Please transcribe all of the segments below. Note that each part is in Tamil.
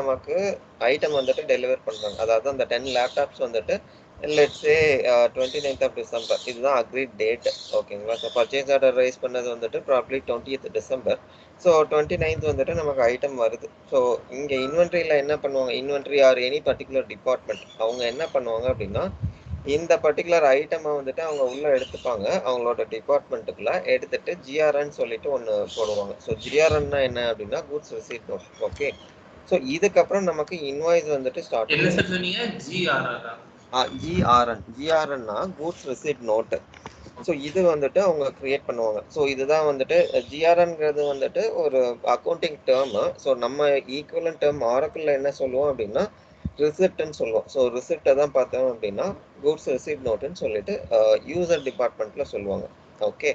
நமக்கு ஐட்டம் வந்துட்டு டெலிவர் பண்றாங்க. அதாவது அந்த 10 லேப்டாப்ஸ் வந்துட்டு let's say 29th of December இதுதான் அக்ரீட் டேட். ஓகேங்களா? ஸோ பர்ச்சேஸ் ஆர்டர் ரைஸ் பண்ணது வந்துட்டு probably 20th December. So 29th வந்துட்டு நமக்கு ஐட்டம் வருது. ஸோ இங்கே இன்வென்ட்ரியில் என்ன பண்ணுவாங்க, inventory or any particular department அவங்க என்ன பண்ணுவாங்க அப்படின்னா, இந்த பர்டிகுலர் ஐட்டமை வந்துட்டு அவங்க உள்ள எடுத்துப்பாங்க. அவங்களோட டிபார்ட்மெண்ட்டுக்குள்ள எடுத்துட்டு ஜிஆர்என்னு சொல்லிட்டு ஒன்று போடுவாங்க. ஸோ ஜிஆர்என்னா என்ன அப்படின்னா goods receipt note. Okay. So இதுக்கப்புறம் நமக்கு இன்வாய்ஸ் வந்துட்டு ஸ்டார்ட் என்ன சார் சொன்னீங்க? ஜிஆர்என்னா கூட்ஸ் ரிசீட் நோட்டு. ஸோ இது வந்துட்டு அவங்க கிரியேட் பண்ணுவாங்க. ஸோ இதுதான் வந்துட்டு ஜிஆர்என்ங்கிறது வந்துட்டு ஒரு அக்கௌண்டிங் டேர்மு. ஸோ நம்ம ஈக்குவலன்ட் டேர்ம் ஆரக்கிளில் என்ன சொல்லுவோம் அப்படின்னா ரிசிப்ட்னு சொல்லுவோம். ஸோ ரிசிப்டை தான் பார்த்தோம் அப்படின்னா கூட்ஸ் ரிசீட் நோட்டுன்னு சொல்லிட்டு யூசர் டிபார்ட்மெண்ட்டில் சொல்லுவாங்க. ஓகே.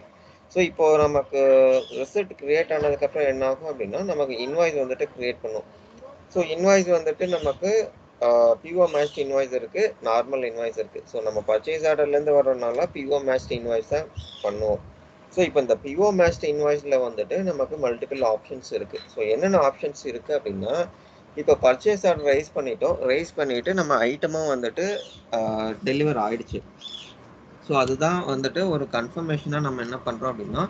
ஸோ இப்போ நமக்கு ரிசிப்ட் கிரியேட் ஆனதுக்கப்புறம் என்ன ஆகும் அப்படின்னா நமக்கு இன்வாய்ஸ் வந்துட்டு கிரியேட் பண்ணும். ஸோ இன்வாய்ஸ் வந்துட்டு நமக்கு பிஓ மேட்ச் இன்வாய்ஸ் இருக்கு, நார்மல் இன்வாய்ஸ் இருக்கு. ஸோ நம்ம பர்ச்சேஸ் ஆர்டர்லேருந்து வரனால பிஓ மேட்ச் இன்வாய்ஸ் தான் பண்ணுவோம். ஸோ இப்போ இந்த பிஓ மேட்ச் இன்வாய்ஸில் வந்துட்டு நமக்கு மல்டிபிள் ஆப்ஷன்ஸ் இருக்கு. ஸோ என்னென்ன ஆப்ஷன்ஸ் இருக்கு அப்படின்னா, இப்போ பர்ச்சேஸ் ஆர்டர் ரைஸ் பண்ணிட்டோம், ரைஸ் பண்ணிட்டு நம்ம ஐட்டமும் வந்துட்டு டெலிவர் ஆயிடுச்சு. ஸோ அதுதான் வந்துட்டு ஒரு கன்ஃபர்மேஷனாக நம்ம என்ன பண்ணுறோம் அப்படின்னா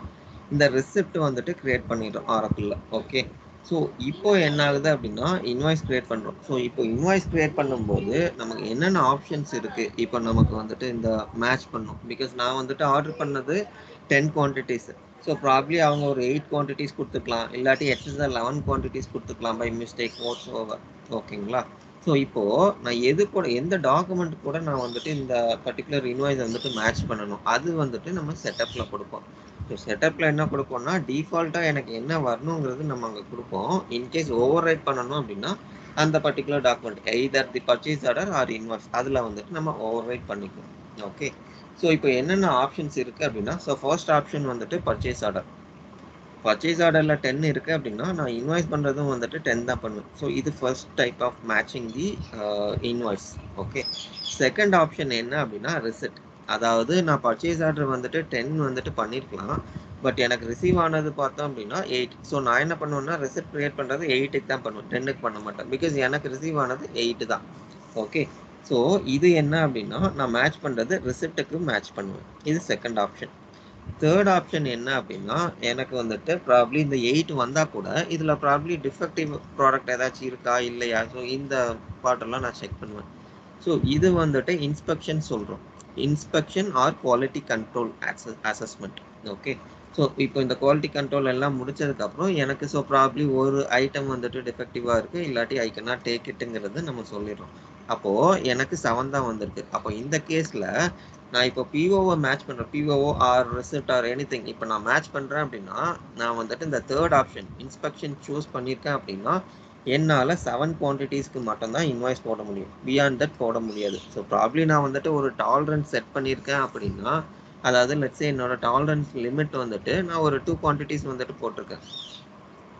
இந்த ரிசிப்ட் வந்துட்டு கிரியேட் பண்ணிடுறோம் ஆரக்கிளில். ஓகே. ஸோ இப்போ என்ன ஆகுது அப்படின்னா இன்வாய்ஸ் கிரியேட் பண்ணுறோம். ஸோ இப்போ இன்வாய்ஸ் கிரியேட் பண்ணும்போது நமக்கு என்னென்ன ஆப்ஷன்ஸ் இருக்குது. இப்போ நமக்கு வந்துட்டு இந்த மேட்ச் பண்ணோம். பிகாஸ் நான் வந்துட்டு ஆர்டர் பண்ணது 10 குவான்டிட்டிஸ். ஸோ ப்ராப்ளி அவங்க ஒரு 8 குவான்டிட்டிஸ் கொடுத்துக்கலாம், இல்லாட்டி எக்ஸஸாக 11 குவான்டிட்டிஸ் கொடுத்துக்கலாம் பை மிஸ்டேக் வாட்ஸ் ஓவர். ஓகேங்களா? ஸோ இப்போது நான் எது கூட எந்த டாக்குமெண்ட் கூட நான் வந்துட்டு இந்த பர்டிகுலர் இன்வாய்ஸ் வந்துட்டு மேட்ச் பண்ணணும், அது வந்துட்டு நம்ம செட்டப்பில் கொடுப்போம். ஸோ செட்டப்பில் என்ன கொடுப்போம்னா டிஃபால்ட்டாக எனக்கு என்ன வரணுங்கிறது நம்ம அங்கே கொடுப்போம். இன்கேஸ் ஓவர் ரைட் பண்ணணும் அப்படின்னா அந்த particular document either the purchase order or invoice அதில் வந்துட்டு நம்ம ஓவர் ரைட் பண்ணிக்குவோம். ஓகே. ஸோ இப்போ என்னென்ன ஆப்ஷன்ஸ் இருக்குது அப்படின்னா, ஸோ ஃபர்ஸ்ட் ஆப்ஷன் வந்துட்டு பர்ச்சேஸ் ஆர்டர். பர்ச்சேஸ் ஆர்டரில் 10 இருக்குது அப்படின்னா நான் இன்வாய்ஸ் பண்ணுறதும் வந்துட்டு 10 தான் பண்ணுவேன். ஸோ இது first type of matching the invoice. Okay. Second option என்ன அப்படின்னா ரிசிப்ட். அதாவது நான் பர்ச்சேஸ் ஆர்டர் வந்துட்டு 10 வந்துட்டு பண்ணியிருக்கலாம், பட் எனக்கு ரிசீவ் ஆனது பார்த்தோம் அப்படின்னா 8. ஸோ நான் என்ன பண்ணுவேன்னா ரிசிப்ட் கிரியேட் பண்ணுறது 8க்கு தான் பண்ணுவேன், 10க்கு பண்ண மாட்டேன். பிகாஸ் எனக்கு ரிசீவ் ஆனது 8 தான். ஓகே. ஸோ இது என்ன அப்படின்னா நான் மேட்ச் பண்ணுறது ரிசிப்ட்டுக்கு மேட்ச் பண்ணுவேன். இது செகண்ட் ஆப்ஷன். தேர்ட் ஆப்ஷன் என்ன அப்படின்னா எனக்கு வந்துட்டு ப்ராப்ளி இந்த 8 வந்தால் கூட இதில் ப்ராப்ளி டிஃபெக்டிவ் ப்ராடக்ட் ஏதாச்சும் இருக்கா இல்லையா, ஸோ இந்த பார்ட்டெல்லாம் நான் செக் பண்ணுவேன். ஸோ இது வந்துட்டு இன்ஸ்பெக்ஷன் சொல்கிறோம். Inspection R quality control assessment. Okay. So இப்போ இந்த குவாலிட்டி கண்ட்ரோல் எல்லாம் முடிச்சதுக்கப்புறம் எனக்கு ஸோ ப்ராப்ளி ஒரு ஐட்டம் வந்துட்டு டிஃபெக்டிவாக இருக்குது, இல்லாட்டி ஐ கேன் நாட் டேக் இட்டுங்கிறது நம்ம சொல்லிடுறோம். அப்போது எனக்கு 7 தான் வந்திருக்கு. அப்போ இந்த கேஸில் நான் இப்போ பிஓவை மேட்ச் பண்ணுறேன், PO or receipt or anything இப்போ நான் மேட்ச் பண்ணுறேன் அப்படின்னா நான் வந்துட்டு இந்த தேர்ட் ஆப்ஷன் இன்ஸ்பெக்ஷன் சூஸ் பண்ணியிருக்கேன் அப்படின்னா என்னால் 7 குவான்டிட்டிஸ்க்கு மட்டும்தான் இன்வாய்ஸ் போட முடியும், பியாண்ட் தட் போட முடியாது. ஸோ ப்ராப்ளி நான் வந்துட்டு ஒரு டாலரன்ஸ் செட் பண்ணியிருக்கேன் அப்படின்னா, அதாவது லெட்ஸே என்னோட டாலரன்ஸ் லிமிட் வந்துட்டு நான் ஒரு 2 குவான்டிட்டிஸ் வந்துட்டு போட்டிருக்கேன்.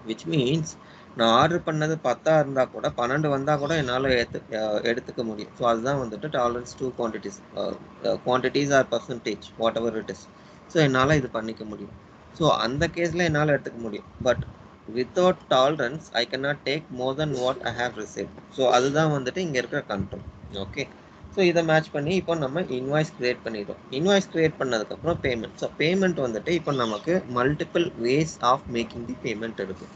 விச் மீன்ஸ் நான் ஆர்டர் பண்ணது 10 இருந்தால் கூட 12 வந்தால் கூட என்னால் எடுத்துக்க முடியும். ஸோ அதுதான் வந்துட்டு tolerance 2 quantities or percentage whatever it is. So என்னால் இது பண்ணிக்க முடியும். ஸோ அந்த கேஸில் என்னால் எடுத்துக்க முடியும். But without tolerance I cannot take more then what I have received. So அதுதான் வந்துட்டு இங்கே இருக்கிற கண்ட்ரோல். ஓகே. ஸோ இதை மேட்ச் பண்ணி இப்போ நம்ம இன்வாய்ஸ் கிரியேட் பண்ணிடுறோம். இன்வாய்ஸ் கிரியேட் பண்ணதுக்கப்புறம் பேமெண்ட். ஸோ பேமெண்ட் வந்துட்டு இப்போ நமக்கு multiple ways of making the payment இருக்குது.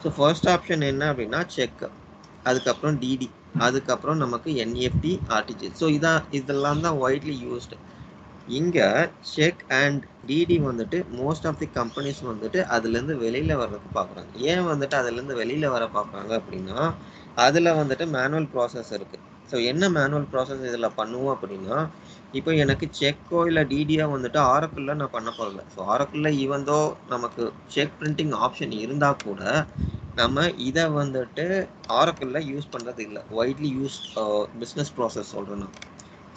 ஸோ ஃபர்ஸ்ட் ஆப்ஷன் என்ன அப்படின்னா செக், அதுக்கப்புறம் டிடி, அதுக்கப்புறம் நமக்கு என்இஎஃப்டி, ஆர்டிஜிஎஸ். ஸோ இதெல்லாம் தான் வைட்லி யூஸ்டு. இங்கே செக் அண்ட் டிடி வந்துட்டு மோஸ்ட் ஆஃப் தி கம்பெனிஸ் வந்துட்டு அதுலேருந்து வெளியில் வர்றதுக்கு பார்க்குறாங்க. ஏன் வந்துட்டு அதுலேருந்து வெளியில் வர பார்க்குறாங்க அப்படின்னா அதில் வந்துட்டு மேனுவல் ப்ராசஸ் இருக்குது. ஸோ என்ன மேனுவல் ப்ராசஸ் இதில் பண்ணுவோம் அப்படின்னா, இப்போ எனக்கு செக்கோ இல்லை டிடியோ வந்துட்டு ஆரக்கிளில் நான் பண்ண போகல. ஸோ ஆரக்கிளில் ஈவந்தோ நமக்கு செக் பிரிண்டிங் ஆப்ஷன் இருந்தால் கூட நம்ம இதை வந்துட்டு ஆரக்கிளில் யூஸ் பண்ணுறது இல்லை. வைட்லி யூஸ் பிஸ்னஸ் ப்ராசஸ் சொல்கிறேன்னா.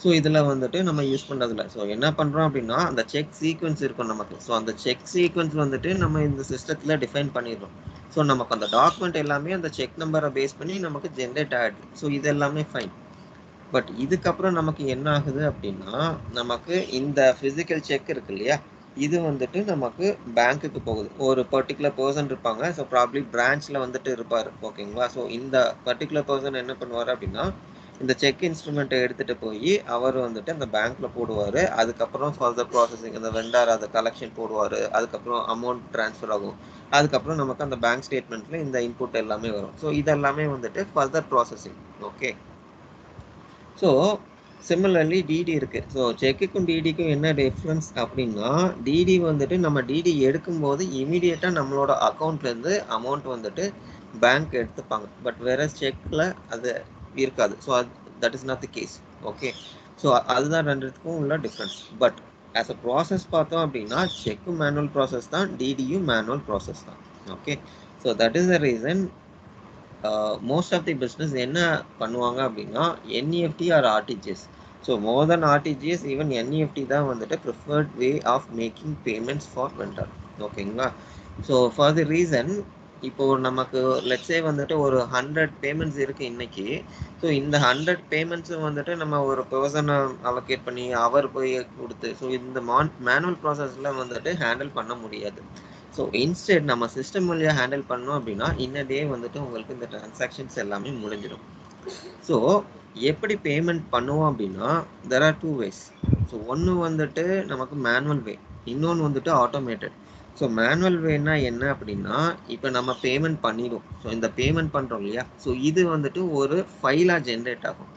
ஸோ இதில் வந்துட்டு நம்ம யூஸ் பண்ணுறதில்ல. ஸோ என்ன பண்ணுறோம் அப்படின்னா அந்த செக் சீக்வன்ஸ் இருக்கும் நமக்கு. ஸோ அந்த செக் சீக்வன்ஸ் வந்துட்டு நம்ம இந்த சிஸ்டத்தில் டிஃபைன் பண்ணிடுறோம். ஸோ நமக்கு அந்த டாக்குமெண்ட் எல்லாமே அந்த செக் நம்பரை பேஸ் பண்ணி நமக்கு ஜென்ரேட் ஆகிடுது. ஸோ இது எல்லாமே ஃபைன். பட் இதுக்கப்புறம் நமக்கு என்ன ஆகுது அப்படின்னா நமக்கு இந்த ஃபிசிக்கல் செக் இருக்கு இல்லையா, இது வந்துட்டு நமக்கு பேங்க்குக்கு போகுது. ஒரு பர்ட்டிகுலர் பெர்சன் இருப்பாங்க. ஸோ ப்ராபப்லி பிரான்ச்ல வந்துட்டு இருப்பாரு. ஓகேங்களா? ஸோ இந்த பர்ட்டிகுலர் பெர்சன் என்ன பண்ணுவாரு அப்படின்னா, இந்த செக் இன்ஸ்ட்ருமெண்ட்டை எடுத்துட்டு போய் அவர் வந்துட்டு அந்த பேங்க்ல போடுவாரு. அதுக்கப்புறம் ஃபர்தர் ப்ராசஸிங் அந்த வெண்டார் அதை கலெக்ஷன் போடுவாரு. அதுக்கப்புறம் அமௌண்ட் ட்ரான்ஸ்ஃபர் ஆகும். அதுக்கப்புறம் நமக்கு அந்த பேங்க் ஸ்டேட்மெண்ட்ல இந்த இன்புட் எல்லாமே வரும். ஸோ இதெல்லாமே வந்துட்டு further processing. Okay. So similarly DD இருக்கு. ஸோ செக்குக்கும் டிடிக்கும் என்ன டிஃப்ரென்ஸ் அப்படின்னா, டிடி வந்துட்டு நம்ம டிடி எடுக்கும்போது இமீடியட்டா நம்மளோட அக்கௌண்ட்ல இருந்து அமௌண்ட் வந்துட்டு பேங்க் எடுத்துப்பாங்க. பட் வேற செக்ல அது இருக்காது. So that is not the case. Okay. So அதுதான் ரெண்டுத்துக்கும் உள்ள difference. But as a process பார்த்தோம் அப்படின்னா செக்கும் மேனுவல் ப்ராசஸ் தான், டிடியும் மேனுவல் ப்ராசஸ் தான். Okay. So that is the reason most of the business என்ன பண்ணுவாங்க அப்படின்னா NEFT or RTGS. So more then RTGS even NEFT தான் வந்துட்டு preferred way of making payments for vendor. ஓகேங்களா? ஸோ ஃபார் தி ரீசன் இப்போ நமக்கு லெட்ஸே வந்துட்டு ஒரு 100 பேமெண்ட்ஸ் இருக்கு இன்னைக்கு. ஸோ இந்த 100 பேமெண்ட்ஸும் வந்துட்டு நம்ம ஒரு பர்சனை அலோகேட் பண்ணி அவர் போய் கொடுத்து ஸோ இந்த மேனுவல் ப்ராசஸ்ல வந்துட்டு ஹேண்டில் பண்ண முடியாது. ஸோ இன்ஸ்டெட் நம்ம சிஸ்டம் வழியாக ஹேண்டில் பண்ணோம் அப்படின்னா இன்னதே வந்துட்டு உங்களுக்கு இந்த டிரான்சாக்ஷன்ஸ் எல்லாமே முடிஞ்சிடும். ஸோ எப்படி பேமெண்ட் பண்ணுவோம் அப்படின்னா தெர் ஆர் 2 ways. ஸோ ஒன்று வந்துட்டு நமக்கு மேனுவல் வே, இன்னொன்று வந்துட்டு ஆட்டோமேட்டட். ஸோ மேனுவல் வேனா என்ன அப்படின்னா இப்போ நம்ம பேமெண்ட் பண்ணிடும். ஸோ இந்த பேமெண்ட் பண்ணுறோம் இல்லையா, ஸோ இது வந்துட்டு ஒரு ஃபைலாக ஜென்ரேட் ஆகும்.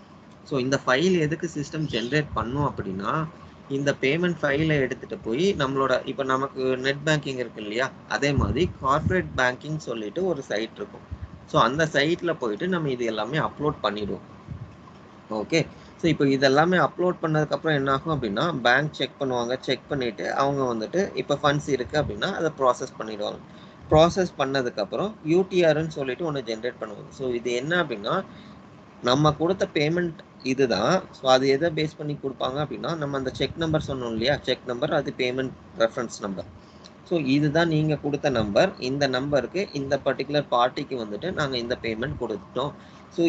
ஸோ இந்த ஃபைல் எதுக்கு சிஸ்டம் ஜென்ரேட் பண்ணும் அப்படின்னா இந்த பேமெண்ட் ஃபைலை எடுத்துட்டு போய் நம்மளோட இப்போ நமக்கு நெட் பேங்கிங் இருக்கு இல்லையா, அதே மாதிரி கார்பரேட் பேங்கிங் சொல்லிட்டு ஒரு சைட் இருக்கும். ஸோ அந்த சைட்ல போயிட்டு நம்ம இது எல்லாமே அப்லோட் பண்ணிடுவோம். ஓகே. ஸோ இப்போ இதெல்லாமே அப்லோட் பண்ணதுக்கப்புறம் என்ன ஆகும் அப்படின்னா பேங்க் செக் பண்ணுவாங்க. செக் பண்ணிட்டு அவங்க வந்துட்டு இப்போ ஃபண்ட்ஸ் இருக்கு அப்படின்னா அதை ப்ராசஸ் பண்ணிடுவாங்க. ப்ராசஸ் பண்ணதுக்கப்புறம் யூடிஆர்ன்னு சொல்லிட்டு ஒன்று ஜென்ரேட் பண்ணுவாங்க. ஸோ இது என்ன அப்படின்னா நம்ம கொடுத்த பேமெண்ட் இதுதான். ஸோ அது எதை பேஸ் பண்ணி கொடுப்பாங்க அப்படின்னா நம்ம அந்த செக் நம்பர் சொன்னோம் இல்லையா, செக் நம்பர் அது பேமெண்ட் ரெஃபரன்ஸ் நம்பர். ஸோ இதுதான் நீங்கள் கொடுத்த நம்பர். இந்த நம்பருக்கு இந்த பர்டிகுலர் பார்ட்டிக்கு வந்துட்டு நாங்கள் இந்த பேமெண்ட் கொடுத்துட்டோம். ஸோ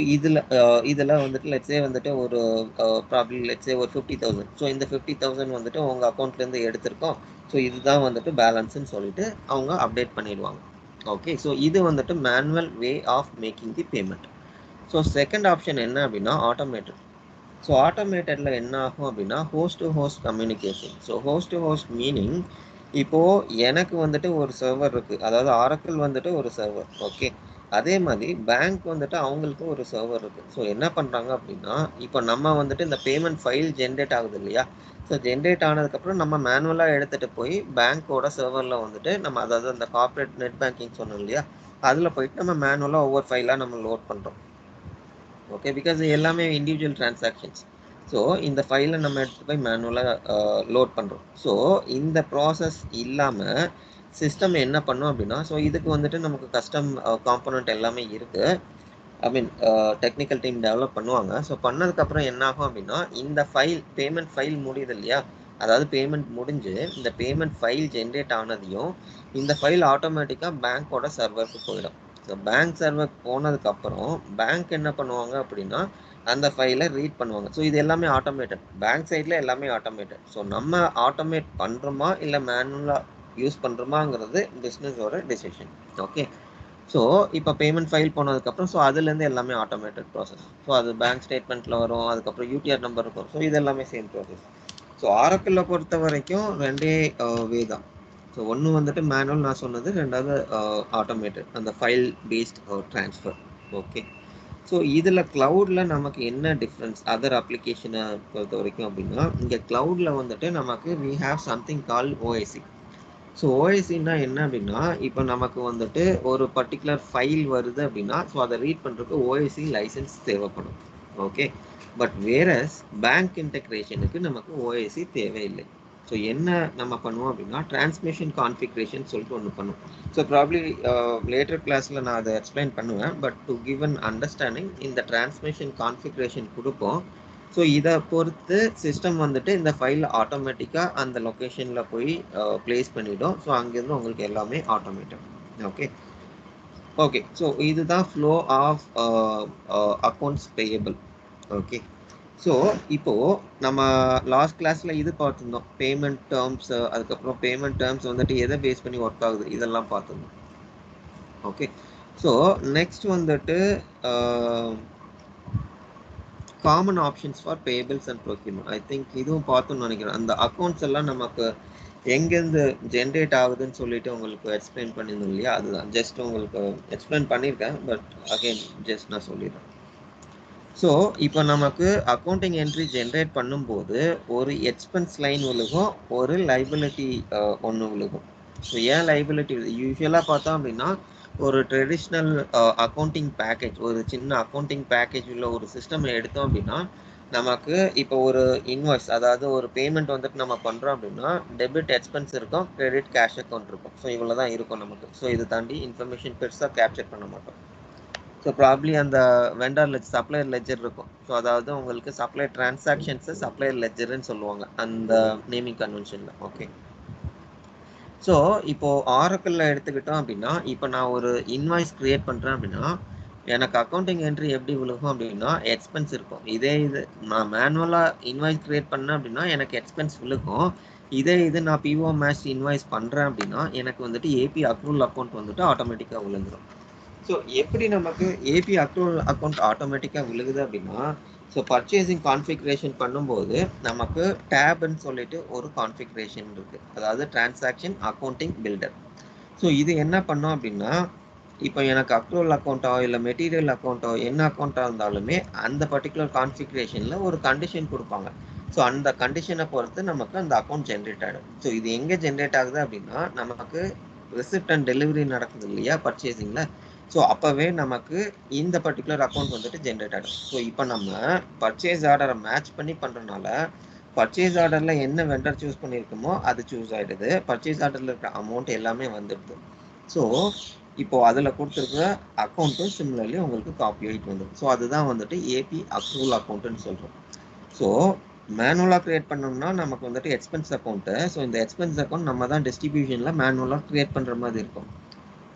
இதில் வந்துட்டு லெட்ஸே வந்துட்டு ஒரு ப்ராப்ளம் லெட்ஸே ஒரு 50,000. ஸோ இந்த 50,000 வந்துட்டு உங்கள் அக்கௌண்ட்லேருந்து எடுத்திருக்கோம். ஸோ இதுதான் வந்துட்டு பேலன்ஸ்ன்னு சொல்லிட்டு அவங்க அப்டேட் பண்ணிடுவாங்க. ஓகே. ஸோ இது வந்துட்டு manual way of making the payment. So second option என்ன அப்படின்னா ஆட்டோமேட்டட். ஸோ ஆட்டோமேட்டடில் என்ன ஆகும் அப்படின்னா host to host communication. So host to host meaning இப்போது எனக்கு வந்துட்டு ஒரு சர்வர் இருக்குது, அதாவது ஆரக்கிள் வந்துட்டு ஒரு சர்வர். ஓகே. அதே மாதிரி பேங்க் வந்துட்டு அவங்களுக்கு ஒரு சர்வர் இருக்குது. ஸோ என்ன பண்ணுறாங்க அப்படின்னா இப்போ நம்ம வந்துட்டு இந்த பேமெண்ட் ஃபைல் ஜென்ரேட் ஆகுது இல்லையா, ஸோ ஜென்ரேட் ஆனதுக்கப்புறம் நம்ம மேனுவலாக எடுத்துகிட்டு போய் பேங்க்கோட சர்வரில் வந்துட்டு நம்ம அதாவது அந்த கார்பரேட் நெட் பேங்கிங் சொன்னோம் இல்லையா, அதில் போயிட்டு நம்ம மேனுவலாக ஒவ்வொரு ஃபைலாக நம்ம லோட் பண்ணுறோம். ஓகே. பிகாஸ் எல்லாமே இண்டிவிஜுவல் டிரான்சாக்ஷன்ஸ். ஸோ இந்த ஃபைலை நம்ம எடுத்து போய் மேனுவலாக லோட் பண்ணுறோம். ஸோ இந்த ப்ராசஸ் இல்லாமல் சிஸ்டம் என்ன பண்ணும் அப்படின்னா ஸோ இதுக்கு வந்துட்டு நமக்கு கஸ்டம் காம்போனன்ட் எல்லாமே இருக்குது. ஐ மீன் டெக்னிக்கல் டீம் டெவலப் பண்ணுவாங்க. ஸோ பண்ணதுக்கப்புறம் என்ன ஆகும் அப்படின்னா இந்த ஃபைல் பேமெண்ட் ஃபைல் முடியுது இல்லையா, அதாவது பேமெண்ட் முடிஞ்சு இந்த பேமெண்ட் ஃபைல் ஜென்ரேட் ஆனதையும் இந்த ஃபைல் ஆட்டோமேட்டிக்காக பேங்க்கோட சர்வருக்கு போயிடும். ஸோ பேங்க் சர்வர் போனதுக்கப்புறம் பேங்க் என்ன பண்ணுவாங்க அப்படின்னா அந்த ஃபைலை ரீட் பண்ணுவாங்க. ஸோ இது எல்லாமே ஆட்டோமேட்டட். பேங்க் சைடில் எல்லாமே ஆட்டோமேட்டட். ஸோ நம்ம ஆட்டோமேட் பண்ணுறோமா இல்லை மேனுவலாக யூஸ் பண்ணுறோமாங்கிறது பிஸ்னஸோட டெசிஷன். ஓகே. ஸோ இப்போ பேமெண்ட் ஃபைல் போனதுக்கப்புறம் ஸோ அதுலேருந்து எல்லாமே ஆட்டோமேட்டட் ப்ராசஸ். ஸோ அது பேங்க் ஸ்டேட்மெண்ட்டில் வரும், அதுக்கப்புறம் யூடிஆர் நம்பர் இருக்கும். ஸோ இது எல்லாமே சேம் ப்ராசஸ். ஸோ ஆரக்கிளில் பொறுத்த வரைக்கும் ரெண்டே வே தான். ஸோ ஒன்று வந்துட்டு மேனுவல் நான் சொன்னது, ரெண்டாவது ஆட்டோமேட்டட் அந்த file based transfer. Okay. So இதில் க்ளவுடில் நமக்கு என்ன டிஃப்ரென்ஸ் அதர் அப்ளிகேஷனை பொறுத்த வரைக்கும் அப்படின்னா இங்கே க்ளவுடில் வந்துட்டு நமக்கு we have something call OIC. So ஓஐசின்னா என்ன அப்படின்னா இப்போ நமக்கு வந்துட்டு ஒரு பர்டிகுலர் ஃபைல் வருது அப்படின்னா ஸோ அதை ரீட் பண்ணுறதுக்கு ஓஐசி லைசன்ஸ் தேவைப்படும். ஓகே. பட் வேறஸ் பேங்க் இன்டெகிரேஷனுக்கு நமக்கு ஓஐசி தேவையில்லை. ஸோ என்ன நம்ம பண்ணுவோம் அப்படின்னா டிரான்ஸ்மிஷன் கான்ஃபிகரேஷன் சொல்லிட்டு ஒன்று பண்ணுவோம். ஸோ ப்ராப்ளி லேட்டர் கிளாஸில் நான் அதை எக்ஸ்பிளைன் பண்ணுவேன். But to give an understanding இந்த டிரான்ஸ்மிஷன் கான்ஃபிகரேஷன் கொடுப்போம். ஸோ இதை பொறுத்து சிஸ்டம் வந்துட்டு இந்த ஃபைல் ஆட்டோமேட்டிக்காக அந்த லொக்கேஷனில் போய் பிளேஸ் பண்ணிவிடும். ஸோ அங்கேருந்து உங்களுக்கு எல்லாமே ஆட்டோமேட்டட். ஓகே. ஓகே. ஸோ இதுதான் flow of accounts payable. Okay. So இப்போ நம்ம லாஸ்ட் கிளாஸ்ல இது பார்த்துருந்தோம், பேமெண்ட் டேர்ம்ஸ். அதுக்கப்புறம் பேமெண்ட் டேர்ம்ஸ் வந்துட்டு எதை பேஸ் பண்ணி ஒர்க் ஆகுது இதெல்லாம் பார்த்துருந்தோம். ஓகே, ஸோ நெக்ஸ்ட் வந்துட்டு common options for payables and procurement. I think இதுவும் பார்த்தோம்னு நினைக்கிறேன். அந்த அக்கௌண்ட்ஸ் எல்லாம் நமக்கு எங்கேருந்து ஜென்ரேட் ஆகுதுன்னு சொல்லிட்டு உங்களுக்கு எக்ஸ்பிளைன் பண்ணியிருந்தோம் இல்லையா, அதுதான் ஜஸ்ட் உங்களுக்கு எக்ஸ்பிளைன் பண்ணியிருக்கேன், பட் அகைன் ஜஸ்ட் நான் சொல்லிடுறேன். ஸோ இப்போ நமக்கு அக்கௌண்டிங் என்ட்ரி ஜென்ரேட் பண்ணும்போது ஒரு எக்ஸ்பென்ஸ் லைன் விழுகும், ஒரு லைபிலிட்டி ஒன்று விழுகும். ஸோ ஏன் லைபிலிட்டி யூஸ்வலாக பார்த்தோம் அப்படின்னா ஒரு ட்ரெடிஷ்னல் அக்கௌண்டிங் பேக்கேஜ், ஒரு சின்ன அக்கௌண்டிங் பேக்கேஜ் உள்ள ஒரு சிஸ்டம் எடுத்தோம் அப்படின்னா நமக்கு இப்போ ஒரு இன்வாய்ஸ், அதாவது ஒரு பேமெண்ட் வந்துட்டு நம்ம பண்ணுறோம் அப்படின்னா டெபிட் எக்ஸ்பென்ஸ் இருக்கும், கிரெடிட் கேஷ் அக்கௌண்ட் இருக்கும். ஸோ இவ்வளோ தான் இருக்கும் நமக்கு. ஸோ இதை தாண்டி இன்ஃபர்மேஷன் பெருசாக கேப்சர் பண்ண மாட்டோம். ஸோ ப்ராப்ளி அந்த வெண்டர் லெஜ் சப்ளையர் லெஜர் இருக்கும். ஸோ அதாவது உங்களுக்கு சப்ளையர் டிரான்சாக்ஷன்ஸை சப்ளையர் லெஜர்ன்னு சொல்லுவாங்க அந்த நேமிங் கன்வென்ஷனில். ஓகே, ஸோ இப்போ ஆரக்கிளில் எடுத்துக்கிட்டோம் அப்படின்னா இப்போ நான் ஒரு இன்வாய்ஸ் கிரியேட் பண்ணுறேன் அப்படின்னா எனக்கு அக்கௌண்டிங் என்ட்ரி எப்படி விழுகும் அப்படின்னா எக்ஸ்பென்ஸ் இருக்கும். இதே இது நான் மேனுவலாக இன்வாய்ஸ் கிரியேட் பண்ணேன் அப்படின்னா எனக்கு எக்ஸ்பென்ஸ் விழுக்கும். இதே இது நான் பிஓ மேட்ச் இன்வாய்ஸ் பண்ணுறேன் அப்படின்னா எனக்கு வந்துட்டு ஏபி அக்ரூவல் அக்கௌண்ட் வந்துட்டு ஆட்டோமேட்டிக்காக விழுந்துடும். ஸோ எப்படி நமக்கு ஏபி அக்ரூவல் அக்கௌண்ட் ஆட்டோமேட்டிக்காக விழுகுது அப்படின்னா, ஸோ பர்ச்சேசிங் கான்ஃபிகரேஷன் பண்ணும்போது நமக்கு டேப்னு சொல்லிட்டு ஒரு கான்ஃபிகரேஷன் இருக்குது, அதாவது டிரான்சாக்ஷன் அக்கௌண்டிங் பில்டர். ஸோ இது என்ன பண்ணோம் அப்படின்னா இப்போ எனக்கு அக்ரூவல் அக்கௌண்ட்டோ இல்லை மெட்டீரியல் அக்கௌண்ட்டோ என்ன அக்கௌண்ட்டாக இருந்தாலுமே அந்த பர்டிகுலர் கான்ஃபிகரேஷனில் ஒரு கண்டிஷன் கொடுப்பாங்க. ஸோ அந்த கண்டிஷனை பொறுத்து நமக்கு அந்த அக்கௌண்ட் ஜென்ரேட் ஆகிடும். ஸோ இது எங்கே ஜென்ரேட் ஆகுது அப்படின்னா நமக்கு ரிசிப்ட் அண்ட் டெலிவரி நடக்குது இல்லையா பர்ச்சேசிங்கில். ஸோ அப்போவே நமக்கு இந்த பர்டிகுலர் அக்கௌண்ட் வந்துட்டு ஜென்ரேட் ஆகிடும். ஸோ இப்போ நம்ம பர்ச்சேஸ் ஆர்டரை மேட்ச் பண்ணி பண்ணுறதுனால பர்ச்சேஸ் ஆர்டரில் என்ன வெண்டர் சூஸ் பண்ணியிருக்கோமோ அது சூஸ் ஆகிடுது, பர்ச்சேஸ் ஆர்டரில் இருக்கிற அமௌண்ட் எல்லாமே வந்துடுது. ஸோ இப்போ அதில் கொடுத்துருக்குற அக்கௌண்ட்டும் சிமிலர்லி உங்களுக்கு காப்பி ஆகிட்டு வந்துடும். ஸோ அதுதான் வந்துட்டு ஏபி அக்ரூவல் அக்கௌண்ட்டுன்னு சொல்கிறோம். ஸோ மேனுவலாக க்ரியேட் பண்ணோம்னா நமக்கு வந்துட்டு எக்ஸ்பென்ஸ் அக்கௌண்ட்டு. ஸோ இந்த எக்ஸ்பென்ஸ் அக்கௌண்ட் நம்ம தான் டிஸ்ட்ரிபியூஷனில் மேனுவலாக க்ரியேட் பண்ணுற மாதிரி இருக்கும்.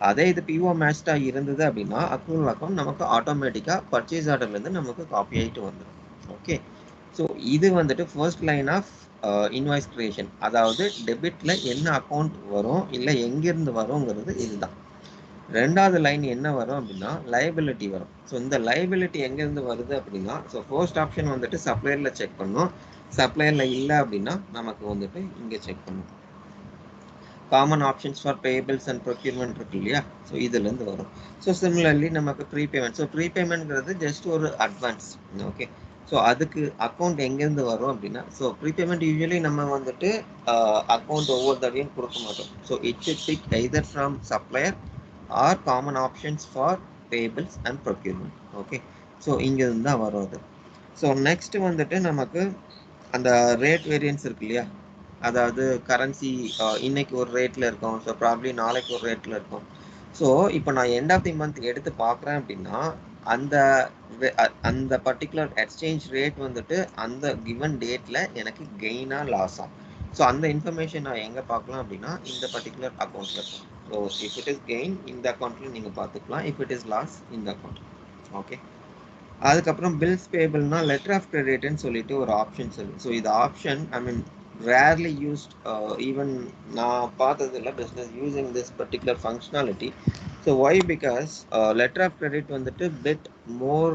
அதே இது பிஓ மேட்ச்டாக இருந்தது அப்படின்னா அக்ரூவல் அக்கௌண்ட் நமக்கு ஆட்டோமேட்டிக்காக பர்ச்சேஸ் ஆர்டர்லேருந்து நமக்கு காப்பி ஆகிட்டு வந்துடும். ஓகே, ஸோ இது வந்துட்டு first line of invoice creation, அதாவது டெபிட்ல என்ன அக்கௌண்ட் வரும் இல்லை எங்கேருந்து வருங்கிறது இதுதான். ரெண்டாவது லைன் என்ன வரும் அப்படின்னா லைபிலிட்டி வரும். ஸோ இந்த லைபிலிட்டி எங்கேருந்து வருது அப்படின்னா ஸோ ஃபர்ஸ்ட் ஆப்ஷன் வந்துட்டு சப்ளையரில் செக் பண்ணும், சப்ளையரில் இல்லை அப்படின்னா நமக்கு வந்துட்டு இங்கே செக் பண்ணும். Common options for payables and procurement இருக்கு இல்லையா, ஸோ இதுலேருந்து வரும். ஸோ சிமிலர்லி நமக்கு ப்ரீபேமெண்ட். ஸோ ப்ரீபேமெண்ட்ங்கிறது ஜஸ்ட் ஒரு அட்வான்ஸ். ஓகே, ஸோ அதுக்கு அக்கௌண்ட் எங்கேருந்து வரும் அப்படின்னா ஸோ ப்ரீபேமெண்ட் யூஸ்வலி நம்ம வந்துட்டு அக்கௌண்ட் ஒவ்வொரு தடவையும் கொடுக்க மாட்டோம். So it should pick either from supplier or common options for payables and procurement. Okay, so இங்கேருந்து தான் வரும் அது. ஸோ நெக்ஸ்ட் வந்துட்டு நமக்கு அந்த ரேட் வேரியன்ஸ் இருக்கு இல்லையா, அதாவது கரன்சி இன்னைக்கு ஒரு ரேட்டில் இருக்கும், ஸோ ப்ராப்ளி நாளைக்கு ஒரு ரேட்டில் இருக்கும். ஸோ இப்போ நான் எண்ட் ஆஃப் தி மந்த் எடுத்து பார்க்குறேன் அப்படின்னா அந்த அந்த பர்டிகுலர் எக்ஸ்சேஞ்ச் ரேட் வந்துட்டு அந்த கிவன் டேட்டில் எனக்கு கெயினாக லாஸாக. ஸோ அந்த இன்ஃபர்மேஷன் நான் எங்கே பார்க்கலாம் அப்படின்னா இந்த பர்டிகுலர் அக்கௌண்ட்டில் இருக்கும். So if it is gain இந்த அக்கௌண்ட்டில் நீங்கள் பார்த்துக்கலாம், இஃப் இட் இஸ் லாஸ் இந்த அக்கௌண்ட். ஓகே, அதுக்கப்புறம் பில்ஸ் பேபிள்னா லெட்டர் ஆஃப் கிரெடிட்னு சொல்லிட்டு ஒரு ஆப்ஷன் சொல்லு. ஸோ இது ஆப்ஷன் ஐ மீன் rarely used, even நான் பார்த்ததில்ல business using this particular functionality. So why? Because letter of credit வந்துட்டு bit more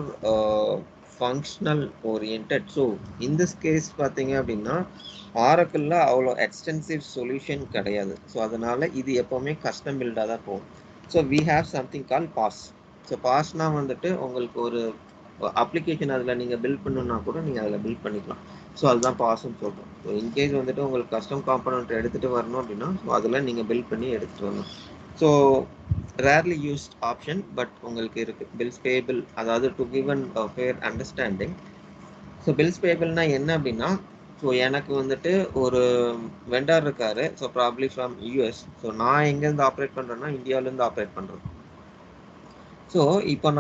functional oriented. So in this case பார்த்தீங்க அப்படின்னா ஆரக்கிளில் அவ்வளோ எக்ஸ்டென்சிவ் சொல்யூஷன் கிடையாது. ஸோ அதனால இது எப்போவுமே கஸ்டம் பில்டாக தான் போகும். So we have something call PaaS. So பாஸ்னால் வந்துட்டு உங்களுக்கு ஒரு அப்ளிகேஷன் அதில் நீங்கள் பில்ட் பண்ணணுன்னா கூட நீங்கள் அதில் பில்ட் பண்ணிக்கலாம். ஸோ அதுதான் பாஸ்ன்னு சொல்கிறோம். ஸோ இன்கேஸ் வந்துட்டு உங்களுக்கு கஸ்டம் காம்பனண்ட் எடுத்துகிட்டு வரணும் அப்படின்னா ஸோ அதில் நீங்கள் பில்ட் பண்ணி எடுத்துகிட்டு வரணும். So rarely used option, but உங்களுக்கு இருக்குது பில்ஸ் பேபிள், அதாவது to given fair understanding. So bills பேபிள்னா என்ன அப்படின்னா ஸோ எனக்கு வந்துட்டு ஒரு வெண்டர் இருக்காரு, so probably from US. So நான் எங்கேருந்து ஆப்ரேட் பண்ணுறேன்னா இந்தியாவிலேருந்து ஆப்ரேட் பண்ணுறேன். ஸோ இப்போ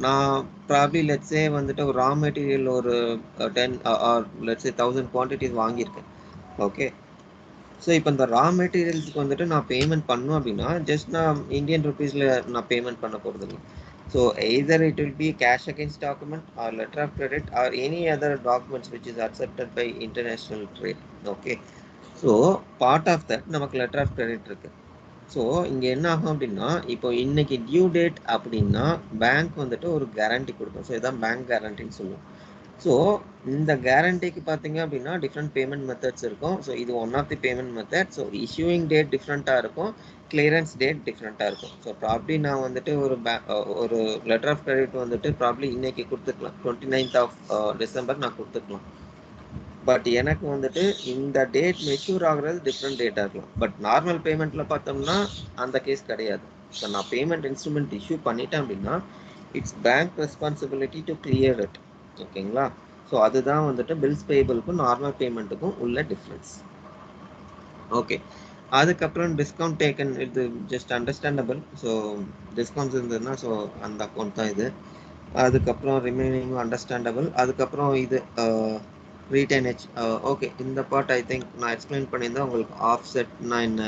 நான் ப்ராப்ளி லெட்ஸே வந்துட்டு ஒரு ரா மெட்டீரியல் ஒரு 10 ஆர் லெட்ஸே 1000 குவான்டிட்டிஸ் வாங்கியிருக்கேன். ஓகே, ஸோ இப்போ இந்த ரா மெட்டீரியல்ஸுக்கு வந்துட்டு நான் பேமெண்ட் பண்ணணும் அப்படின்னா ஜஸ்ட் நான் இந்தியன் ருபீஸில் நான் பேமெண்ட் பண்ண போகிறது இல்லை. So either it will be cash against document or letter of credit or any other documents which is accepted by international trade. Okay. So part of that நமக்கு letter of credit இருக்கு. ஸோ இங்கே என்ன ஆகும் அப்படின்னா இப்போ இன்னைக்கு டியூ டேட் அப்படின்னா பேங்க் வந்துட்டு ஒரு கேரண்டி கொடுக்கும். ஸோ இதான் பேங்க் கேரண்டின்னு சொல்லுவோம். ஸோ இந்த கேரண்டிக்கு பார்த்தீங்க அப்படின்னா டிஃப்ரெண்ட் பேமெண்ட் மெத்தட்ஸ் இருக்கும். ஸோ இது one of the payment method. So issuing date டிஃப்ரெண்ட்டாக இருக்கும், கிளியரன்ஸ் டேட் டிஃப்ரெண்ட்டாக இருக்கும். ஸோ ப்ராப்ளி நான் வந்துட்டு ஒரு லெட்டர் ஆஃப் கிரெடிட் வந்துட்டு ப்ராப்ளி இன்னைக்கு கொடுத்துக்கலாம், 29th of டிசம்பர் நான் கொடுத்துக்கலாம். பட் எனக்கு வந்துட்டு இந்த டேட் மெச்சூர் ஆகுறது டிஃப்ரெண்ட் டேட்டாக இருக்கலாம். பட் நார்மல் பேமெண்ட்டில் பார்த்தோம்னா அந்த கேஸ் கிடையாது. ஸோ நான் பேமெண்ட் இன்ஸ்ட்ருமெண்ட் இஷ்யூ பண்ணிட்டேன் அப்படின்னா it's bank responsibility to clear it. ஓகேங்களா? ஸோ அதுதான் வந்துட்டு பில்ஸ் பேபிளுக்கும் நார்மல் பேமெண்ட்டுக்கும் உள்ள டிஃப்ரென்ஸ். ஓகே, அதுக்கப்புறம் டிஸ்கவுண்ட் டேக்கன், இது ஜஸ்ட் அண்டர்ஸ்டாண்டபிள். ஸோ டிஸ்கவுண்ட்ஸ் இருந்ததுன்னா ஸோ அந்த அக்கௌண்ட் தான் இது. அதுக்கப்புறம் ரிமைனிங் அண்டர்ஸ்டாண்டபிள். அதுக்கப்புறம் இது ரீடைனேஜ். ஓகே, இந்த பார்ட் ஐ திங்க் நான் எக்ஸ்பிளைன் பண்ணியிருந்தேன் உங்களுக்கு. ஆஃப்செட்னா என்ன,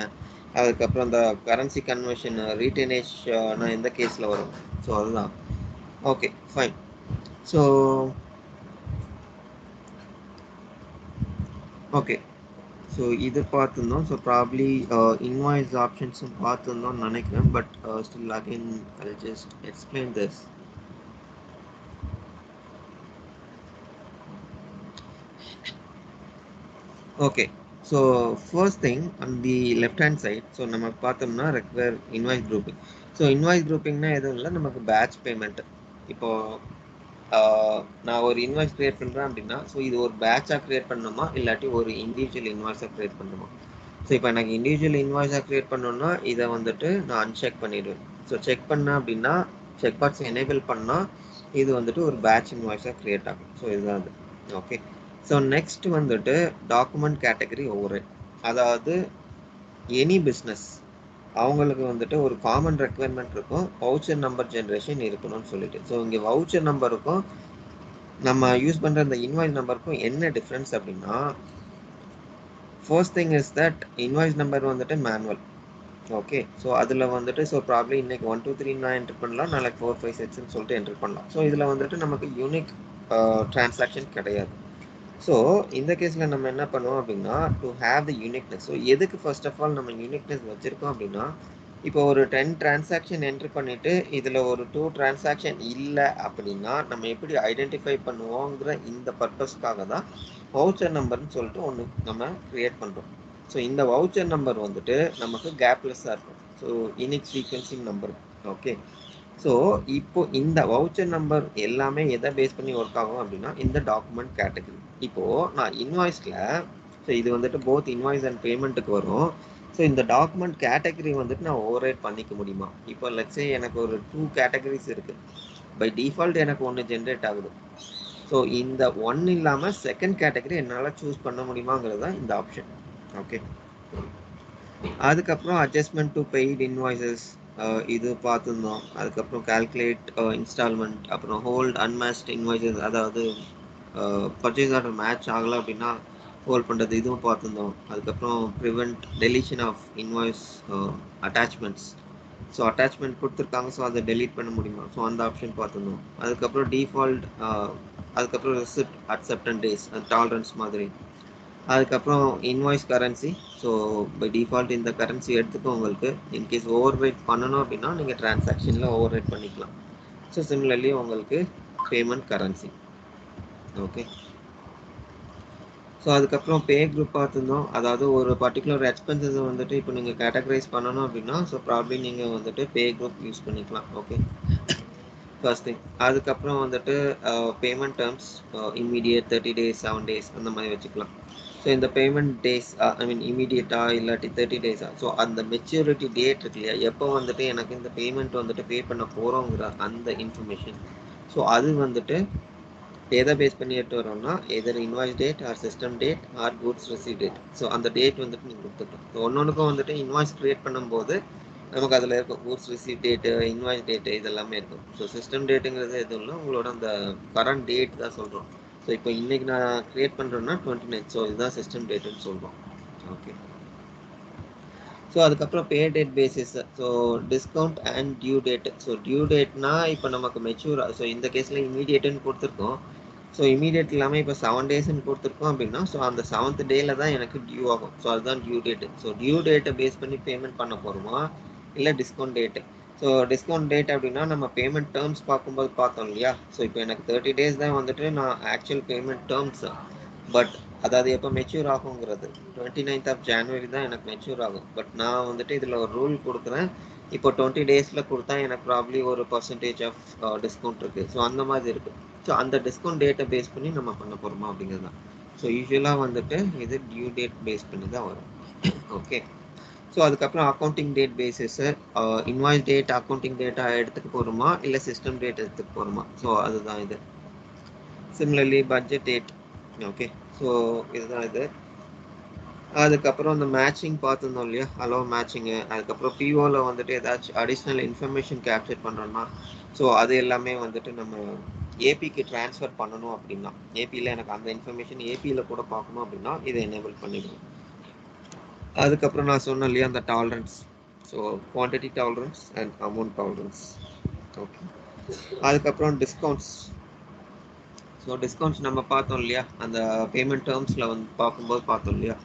அதுக்கப்புறம் இந்த கரன்சி கன்வர்ஷன் ரீடைனேஜ் நான் எந்த கேஸில் வரும், ஸோ அதுதான். Okay fine. So okay, so இது பார்த்துருந்தோம். ஸோ ப்ராப்ளி இன்வாய்ஸ் ஆப்ஷன்ஸும் பார்த்துருந்தோம்னு நினைக்கிறேன். But still again I just explain this. Okay, so first thing on the left hand side, so நம்ம பார்த்தோம்னா require invoice grouping. So invoice குரூப்பிங்னா எதுவும் இல்லை, நமக்கு பேட்ச் பேமெண்ட். இப்போது நான் ஒரு இன்வாய்ஸ் க்ரியேட் பண்ணுறேன் அப்படின்னா ஸோ இது ஒரு பேட்சாக க்ரியேட் பண்ணணுமா இல்லாட்டி ஒரு இண்டிவிஜுவல் இன்வாய்ஸாக க்ரியேட் பண்ணணுமா? ஸோ இப்போ எனக்கு இண்டிவிஜுவல் இன்வாய்ஸாக க்ரியேட் பண்ணணும்னா இதை வந்துட்டு நான் அன்செக் பண்ணிடுவேன். ஸோ செக் பண்ணேன் அப்படின்னா செக் பாக்ஸ் எனேபிள் பண்ணால் இது வந்துட்டு ஒரு பேட்ச் இன்வாய்ஸாக க்ரியேட் ஆகும். ஸோ இதுதான் அது. ஓகே, ஸோ நெக்ஸ்ட் வந்துட்டு டாக்குமெண்ட் கேட்டகரி ஓவர்ரைட். அதாவது எனி பிஸ்னஸ் அவங்களுக்கு வந்துட்டு ஒரு காமன் ரெக்குவயர்மெண்ட் இருக்கும், வவுச்சர் நம்பர் ஜென்ரேஷன் இருக்கணும்னு சொல்லிட்டு. ஸோ இங்கே வவுச்சர் நம்பருக்கும் நம்ம யூஸ் பண்ணுற இந்த இன்வாய்ஸ் நம்பருக்கும் என்ன டிஃப்ரென்ஸ் அப்படின்னா, first thing is that invoice number வந்துட்டு மேனுவல். ஓகே, ஸோ அதில் வந்துட்டு ஸோ ப்ராப்ளி இன்னைக்கு 1 2 3 நான் என்ட்ரு பண்ணலாம், நாளைக்கு 4 5 6ன்னு சொல்லிட்டு என்ட்ரு பண்ணலாம். ஸோ இதில் வந்துட்டு நமக்கு யூனிக் டிரான்சாக்ஷன் கிடையாது. ஸோ இந்த கேஸில் நம்ம என்ன பண்ணுவோம் அப்படின்னா to have the uniqueness. So எதுக்கு ஃபர்ஸ்ட் ஆஃப் ஆல் நம்ம யூனிக்னஸ் வச்சுருக்கோம் அப்படின்னா, இப்போ ஒரு 10 டிரான்சாக்ஷன் என்ட்ரு பண்ணிவிட்டு இதில் ஒரு 2 டிரான்சாக்ஷன் இல்லை அப்படின்னா நம்ம எப்படி ஐடென்டிஃபை பண்ணுவோங்கிற இந்த பர்பஸ்க்காக தான் வவுச்சர் நம்பர்னு சொல்லிட்டு ஒன்று நம்ம க்ரியேட் பண்ணுறோம். ஸோ இந்த வவுச்சர் நம்பர் வந்துட்டு நமக்கு கேப்லெஸ்ஸாக இருக்கும். So unique sequencing number. Okay, so இப்போ இந்த வவுச்சர் நம்பர் எல்லாமே எதை பேஸ் பண்ணி ஒர்க் ஆகும் அப்படின்னா இந்த டாக்குமெண்ட் கேட்டகரி. இப்போது நான் இன்வாய்ஸில் ஸோ இது வந்துட்டு போத் இன்வாய்ஸ் அண்ட் பேமெண்ட்டுக்கு வரும். ஸோ இந்த டாக்குமெண்ட் கேட்டகரி வந்துட்டு நான் ஓவர்ரைட் பண்ணிக்க முடியுமா? இப்போ லெட்ஸே எனக்கு ஒரு 2 கேட்டகரிஸ் இருக்குது, பை டிஃபால்ட் எனக்கு ஒன்று ஜென்ரேட் ஆகுது. ஸோ இந்த ஒன் இல்லாமல் செகண்ட் கேட்டகரி என்னால் சூஸ் பண்ண முடியுமாங்கிறது தான் இந்த ஆப்ஷன். ஓகே, அதுக்கப்புறம் அட்ஜஸ்ட்மெண்ட் டு பெய்டு இன்வாய்ஸஸ் இது பார்த்துருந்தோம். அதுக்கப்புறம் கால்குலேட் இன்ஸ்டால்மெண்ட், அப்புறம் ஹோல்ட் அன்மேட்ச்ட் இன்வாய்ஸஸ், அதாவது பர்ச்சேஸ் ஆர்டர் மேட்ச் ஆகலை அப்படின்னா ஹோல்ட் பண்ணுறது, இதுவும் பார்த்துருந்தோம். அதுக்கப்புறம் prevent deletion of invoice attachments. So attachment கொடுத்துருக்காங்க, ஸோ அதை டெலீட் பண்ண முடியுமா, ஸோ அந்த ஆப்ஷன் பார்த்துருந்தோம். அதுக்கப்புறம் டிஃபால்ட், அதுக்கப்புறம் ரெசிப்ட் அக்செப்டன்ஸ் டேஸ், டாலரன்ஸ் மாதிரி. அதுக்கப்புறம் invoice currency. So by default இந்த கரன்சி எடுத்துக்கும். உங்களுக்கு இன்கேஸ் ஓவர் ரைட் பண்ணணும் அப்படின்னா நீங்கள் டிரான்சாக்ஷனில் ஓவர் ரைட் பண்ணிக்கலாம். ஸோ சிமிலர்லி உங்களுக்கு பேமெண்ட் கரன்சி. ஓகே, ஸோ அதுக்கப்புறம் பே குரூப் பார்த்துருந்தோம். அதாவது ஒரு பர்டிகுலர் எக்ஸ்பென்சஸை வந்துட்டு இப்போ நீங்கள் கேட்டகரைஸ் பண்ணணும் அப்படின்னா ஸோ ப்ராப்ளி நீங்கள் வந்துட்டு பே குரூப் யூஸ் பண்ணிக்கலாம். Okay, first thing. அதுக்கப்புறம் வந்துட்டு payment terms immediate, 30 days, 7 days அந்த மாதிரி வச்சுக்கலாம். ஸோ இந்த பேமெண்ட் டேஸ் ஐ மீன் இமீடியட்டாக இல்லாட்டி 30 days, ஸோ அந்த மெச்சூரிட்டி டேட் இருக்கு இல்லையா, எப்போ வந்துட்டு எனக்கு இந்த பேமெண்ட் வந்துட்டு பே பண்ண போகிறோங்கிற அந்த இன்ஃபர்மேஷன். ஸோ அது வந்துட்டு எதை பேஸ் பண்ணி எடுத்து வரோம்னா either invoice date or system date or goods receive date. So அந்த டேட் வந்துட்டு நீங்கள் கொடுத்துக்கலாம். ஸோ ஒன்னொன்றுக்கும் வந்துட்டு இன்வாய்ஸ் க்ரியேட் பண்ணும்போது நமக்கு அதில் இருக்கும் goods receive date, invoice date, இதெல்லாமே இருக்கும். ஸோ சிஸ்டம் டேட்டுங்கிறது எதுவும் இல்லை, உங்களோட அந்த கரண்ட் டேட் தான் சொல்கிறோம். ஸோ இப்போ இன்றைக்கி நான் க்ரியேட் பண்ணுறேன்னா 29, ஸோ இதுதான் சிஸ்டம் டேட்டுன்னு சொல்கிறோம். ஓகே, ஸோ அதுக்கப்புறம் pay date basis. So discount and due date. So due டேட்னா இப்போ நமக்கு மெச்சூர், ஸோ இந்த கேஸில் இமீடியட்டுன்னு கொடுத்துருக்கோம். ஸோ இமீடியட் இல்லாமல் இப்போ 7 டேஸ்ன்னு கொடுத்துருக்கோம் அப்படின்னா, ஸோ அந்த 7th டேல தான் எனக்கு டியூ ஆகும். ஸோ அதுதான் டியூ டேட்டு. ஸோ டியூ டேட்டை பேஸ் பண்ணி பேமெண்ட் பண்ண போகிறோமா இல்லை discount date? So discount date அப்படின்னா நம்ம பேமெண்ட் டேர்ம்ஸ் பார்க்கும்போது பார்த்தோம் இல்லையா? ஸோ இப்போ எனக்கு 30 டேஸ் தான் வந்துட்டு நான் ஆக்சுவல் பேமெண்ட் டேர்ம்ஸ். பட் அதாவது எப்போ மெச்சூர் ஆகுங்கிறது 29th of January தான் எனக்கு மெச்சூர் ஆகும். பட் நான் வந்துட்டு இதில் ஒரு ரூல் கொடுக்குறேன். இப்போ 20 டேஸில் கொடுத்தா எனக்கு ப்ராப்ளி ஒரு பர்சன்டேஜ் ஆஃப் டிஸ்கவுண்ட் இருக்குது. ஸோ அந்த மாதிரி இருக்குது. ஸோ அந்த டிஸ்கவுண்ட் டேட்டை பேஸ் பண்ணி நம்ம பண்ண போகிறோமா அப்படிங்கிறது தான். ஸோ யூஸ்வலாக வந்துட்டு இது டியூ டேட் பேஸ் பண்ணி தான் வரும். ஓகே. ஸோ அதுக்கப்புறம் accounting date basis, invoice date accounting data எடுத்துக்க போகிறோமா இல்லை சிஸ்டம் டேட் எடுத்துக்க போகிறோமா? ஸோ அதுதான் இது. Similarly budget date. Okay. So இதுதான் இது. அதுக்கப்புறம் அந்த மேட்சிங் பார்த்துருந்தோம் இல்லையா, அலோ மேட்சிங்கு. அதுக்கப்புறம் பிஓவில் வந்துட்டு ஏதாச்சும் அடிஷ்னல் இன்ஃபர்மேஷன் கேப்சர் பண்ணுறோம்னா, ஸோ அது எல்லாமே வந்துட்டு நம்ம ஏபிக்கு ட்ரான்ஸ்ஃபர் பண்ணணும் அப்படின்னா, ஏபியில் எனக்கு அந்த இன்ஃபர்மேஷன் ஏபியில் கூட பார்க்கணும் அப்படின்னா இதை எனேபிள் பண்ணிடுவோம். அதுக்கப்புறம் நான் சொன்னேன் இல்லையா அந்த tolerance. So quantity tolerance and amount tolerance. Okay. அதுக்கப்புறம் டிஸ்கவுண்ட்ஸ். ஸோ டிஸ்கவுண்ட்ஸ் நம்ம பார்த்தோம் இல்லையா, அந்த பேமெண்ட் டேர்ம்ஸில் வந்து பார்க்கும்போது பார்த்தோம் இல்லையா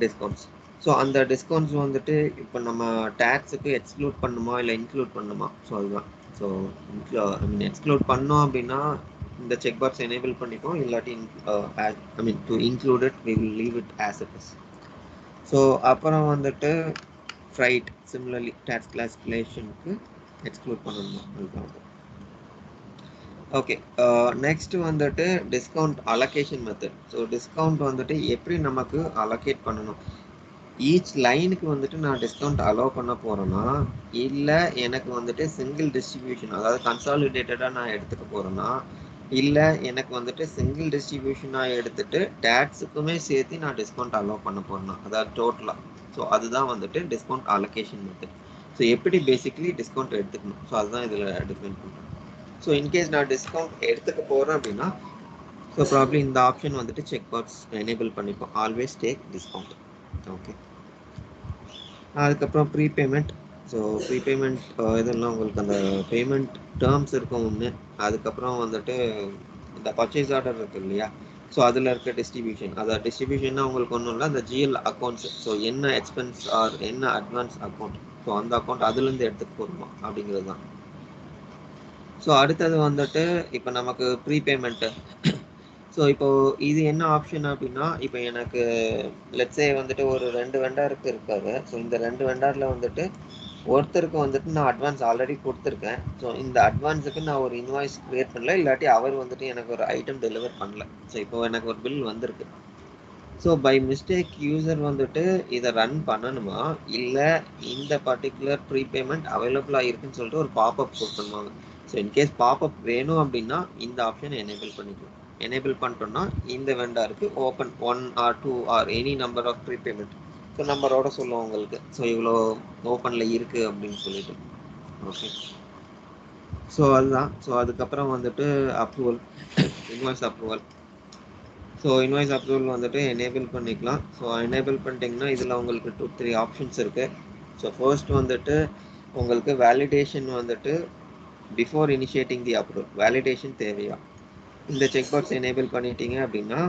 டிஸ்கவுண்ட்ஸ். ஸோ அந்த டிஸ்கவுண்ட்ஸ் வந்துட்டு இப்போ நம்ம டேக்ஸுக்கு எக்ஸ்க்ளூட் பண்ணுமா இல்லை இன்க்ளூட் பண்ணுமா? ஸோ அதுதான். ஸோ ஐ மீன் எக்ஸ்க்ளூட் பண்ணோம் அப்படின்னா இந்த செக் பாக்ஸ் எனேபிள் பண்ணிப்போம். இல்லாட்டி I mean to include it we will leave it as it is. So அப்புறம் வந்துட்டு ஃப்ரைட் சிமிலர்லி டேக்ஸ் கிளாசிஃபிகேஷனுக்கு எக்ஸ்க்ளூட் பண்ணணுமா அதுதான். ஓகே. நெக்ஸ்ட் வந்துட்டு discount allocation method. So discount வந்துட்டு எப்படி நமக்கு அலோகேட் பண்ணணும், ஈச் லைனுக்கு வந்துட்டு நான் டிஸ்கவுண்ட் அலோவ் பண்ண போகிறேன்னா இல்லை எனக்கு வந்துட்டு சிங்கிள் டிஸ்ட்ரிபியூஷன் அதாவது கன்சாலிடேட்டடாக நான் எடுத்துக்க போகிறேன்னா இல்லை எனக்கு வந்துட்டு சிங்கிள் டிஸ்ட்ரிபியூஷனாக எடுத்துட்டு டேக்ஸுக்குமே சேர்த்து நான் டிஸ்கவுண்ட் அலோவ் பண்ண போகிறேன்னா அதாவது டோட்டலாக. ஸோ அதுதான் வந்துட்டு டிஸ்கவுண்ட் அலோகேஷன் மெத்தட். ஸோ எப்படி பேசிக்லி டிஸ்கவுண்ட் எடுத்துக்கணும், ஸோ அதுதான் இதில் டிஃபைன் பண்ணுறேன். ஸோ இன்கேஸ் நான் டிஸ்கவுண்ட் எடுத்துக்க போகிறேன் அப்படின்னா ஸோ ப்ராப்ளி இந்த ஆப்ஷன் வந்துட்டு செக் பாக்ஸ் எனேபிள் பண்ணிப்போம், ஆல்வேஸ் டேக் டிஸ்கவுண்ட். ஓகே. அதுக்கப்புறம் ப்ரீபேமெண்ட். ஸோ ப்ரீபேமெண்ட் இதெல்லாம் உங்களுக்கு அந்த பேமெண்ட் டேர்ம்ஸ் இருக்கும் ஒன்று. அதுக்கப்புறம் வந்துட்டு இந்த பர்ச்சேஸ் ஆர்டர் இருக்குது இல்லையா, ஸோ அதில் இருக்க டிஸ்ட்ரிபியூஷன். அதாவது டிஸ்ட்ரிபியூஷன்னா உங்களுக்கு ஒன்றும் இல்லை, அந்த ஜிஎல் அக்கௌண்ட்ஸ். ஸோ என்ன எக்ஸ்பென்ஸ் ஆர் என்ன அட்வான்ஸ் அக்கௌண்ட், ஸோ அந்த அக்கௌண்ட் அதுலேருந்து எடுத்துகிட்டு போகணுமா அப்படிங்கிறது தான். ஸோ அடுத்தது வந்துட்டு இப்போ நமக்கு ப்ரீபேமெண்ட்டு. ஸோ இப்போ இது என்ன ஆப்ஷன் அப்படின்னா, இப்போ எனக்கு லெட்ஸே வந்துட்டு ஒரு 2 வெண்டாருக்கு இருக்காரு. ஸோ இந்த 2 வெண்டாரில் வந்துட்டு ஒருத்தருக்கு வந்துட்டு நான் அட்வான்ஸ் ஆல்ரெடி கொடுத்துருக்கேன். ஸோ இந்த அட்வான்ஸுக்கு நான் ஒரு இன்வாய்ஸ் கிரியேட் பண்ணல, இல்லாட்டி அவர் வந்துட்டு எனக்கு ஒரு ஐட்டம் டெலிவர் பண்ணல. ஸோ இப்போ எனக்கு ஒரு பில் வந்திருக்கு. ஸோ பை மிஸ்டேக் யூசர் வந்துட்டு இதை ரன் பண்ணணுமா இல்லை இந்த பர்டிகுலர் ப்ரீபேமெண்ட் அவைலபிளாக இருக்குன்னு சொல்லிட்டு ஒரு பாப்அப் கொடுத்துருவாங்க. ஸோ இன்கேஸ் பாப்அப் வேணும் அப்படின்னா இந்த ஆப்ஷனை எனேபிள் பண்ணிக்கலாம். எனேபிள் பண்ணிட்டோம்னா இந்த வெண்டாருக்கு open 1 or 2 or any number of prepayment so நம்பரோட சொல்லுவோம் உங்களுக்கு. ஸோ இவ்வளோ ஓப்பனில் இருக்குது அப்படின்னு சொல்லிட்டு. ஓகே. ஸோ அதுதான். ஸோ அதுக்கப்புறம் வந்துட்டு approval, invoice approval. So invoice approval வந்துட்டு எனேபிள் பண்ணிக்கலாம். ஸோ எனேபிள் பண்ணிட்டீங்கன்னா இதில் உங்களுக்கு 2-3 ஆப்ஷன்ஸ் இருக்குது. ஸோ ஃபர்ஸ்ட் வந்துட்டு உங்களுக்கு வேலிடேஷன் வந்துட்டு பிஃபோர் இனிஷியேட்டிங் தி அப்ரூவல் வேலிடேஷன் தேவையா, இந்த செக் பாக்ஸ் எனேபிள் பண்ணிட்டீங்க அப்படின்னா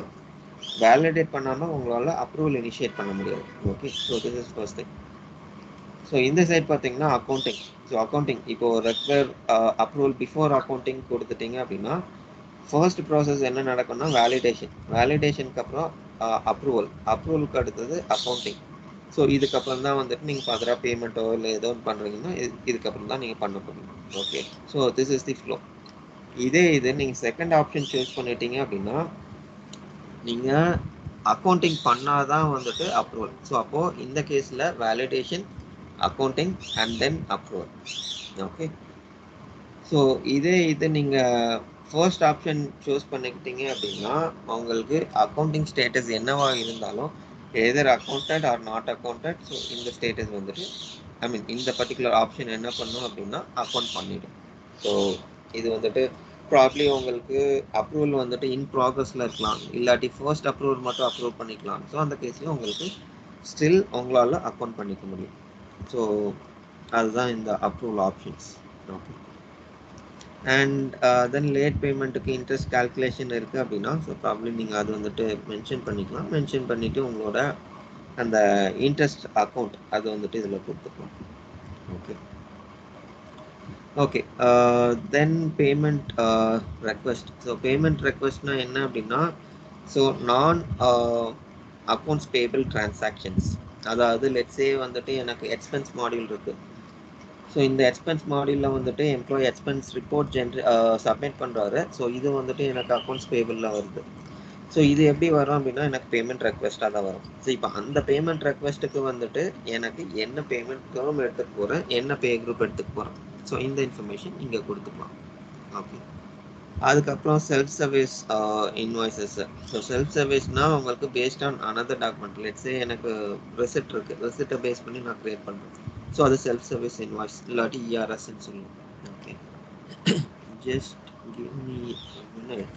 வேலிடேட் பண்ணாமல் உங்களால் அப்ரூவல் இனிஷியேட் பண்ண முடியாது. Okay. So this is first thing. So இந்த சைட் பார்த்தீங்கன்னா அக்கௌண்டிங். ஸோ அக்கௌண்டிங் இப்போ ரெக்வயர் அப்ரூவல் பிஃபோர் அக்கௌண்டிங் கொடுத்துட்டீங்க அப்படின்னா ஃபர்ஸ்ட் ப்ராசஸ் என்ன நடக்கும்னா வேலிடேஷன். வேலிடேஷனுக்கு அப்புறம் அப்ரூவலுக்கு அடுத்தது அக்கௌண்டிங். ஸோ இதுக்கப்புறம் தான் வந்துட்டு நீங்கள் ஃபர்தராக பேமெண்ட்டோ இல்லை ஏதோ ஒன்று பண்ணுறீங்கன்னா இதுக்கப்புறம் தான் நீங்கள் பண்ண போகிறீங்க. Okay. So this is the flow. இது நீங்கள் செகண்ட் ஆப்ஷன் சூஸ் பண்ணிட்டீங்க அப்படின்னா நீங்கள் அக்கௌண்டிங் பண்ணாதான் வந்துட்டு அப்ரூவல். ஸோ அப்போது இந்த கேஸில் validation, accounting and then approval. Okay. So இது நீங்கள் ஃபர்ஸ்ட் ஆப்ஷன் சூஸ் பண்ணிக்கிட்டீங்க அப்படின்னா உங்களுக்கு அக்கௌண்டிங் ஸ்டேட்டஸ் என்னவா இருந்தாலும் either accounted or not accounted, so இந்த ஸ்டேட்டஸ் வந்துட்டு ஐ மீன் இந்த பர்டிகுலர் ஆப்ஷன் என்ன பண்ணும் அப்படின்னா அக்கௌண்ட் பண்ணிடும். ஸோ இது வந்துட்டு ப்ராப்ளி உங்களுக்கு அப்ரூவல் வந்துட்டு இன் ப்ராக்ரஸில் இருக்கலாம், இல்லாட்டி ஃபர்ஸ்ட் அப்ரூவல் மட்டும் அப்ரூவ் பண்ணிக்கலாம். ஸோ அந்த கேஸில் உங்களுக்கு ஸ்டில் உங்களால் அக்கௌண்ட் பண்ணிக்க முடியும். ஸோ அதுதான் இந்த approval options. Okay. And then late பேமெண்ட்டுக்கு இன்ட்ரெஸ்ட் கால்குலேஷன் இருக்குது அப்படின்னா, ஸோ ப்ராப்ளி நீங்கள் அது வந்துட்டு மென்ஷன் பண்ணிக்கலாம். மென்ஷன் பண்ணிவிட்டு உங்களோட அந்த இன்ட்ரெஸ்ட் அக்கௌண்ட் அது வந்துட்டு இதில் கொடுத்துக்கலாம். Okay. Okay. Then payment request. So payment ரெக்வெஸ்ட்னா என்ன அப்படின்னா, ஸோ நான் அக்கௌண்ட்ஸ் பேபிள் டிரான்சாக்ஷன்ஸ். அதாவது லெட்ஸே வந்துட்டு எனக்கு எக்ஸ்பென்ஸ் மாடியூல் இருக்குது. ஸோ இந்த எக்ஸ்பென்ஸ் மாடியூலில் வந்துட்டு எம்ப்ளாயி எக்ஸ்பென்ஸ் ரிப்போர்ட் சப்மிட் பண்ணுறாரு. ஸோ இது வந்துட்டு எனக்கு அக்கௌண்ட்ஸ் பேபிளில் வருது. ஸோ இது எப்படி வரும் அப்படின்னா, எனக்கு பேமெண்ட் ரெக்வெஸ்ட்டாக தான் வரும். ஸோ இப்போ அந்த பேமெண்ட் ரெக்வெஸ்ட்டுக்கு வந்துட்டு எனக்கு என்ன பேமெண்ட் டேர்ம் எடுத்துகிட்டு போகிறேன், என்ன பே குரூப் எடுத்துகிட்டு போகிறேன், ஸோ இந்த இன்ஃபர்மேஷன் இங்கே கொடுத்துக்கலாம். ஓகே. அதுக்கப்புறம் self service invoices. So self சர்வீஸ்னால் உங்களுக்கு based on another document. Let's say எனக்கு ரெசிப்ட் இருக்குது, ரெசிப்டை பேஸ் பண்ணி நான் க்ரியேட் பண்ணுறேன். ஸோ அது செல்ஃப் சர்வீஸ் இன்வாய்ஸ் இல்லாட்டி இஆர்எஸ்ன்னு சொல்லுவோம். Okay. Just give me minute.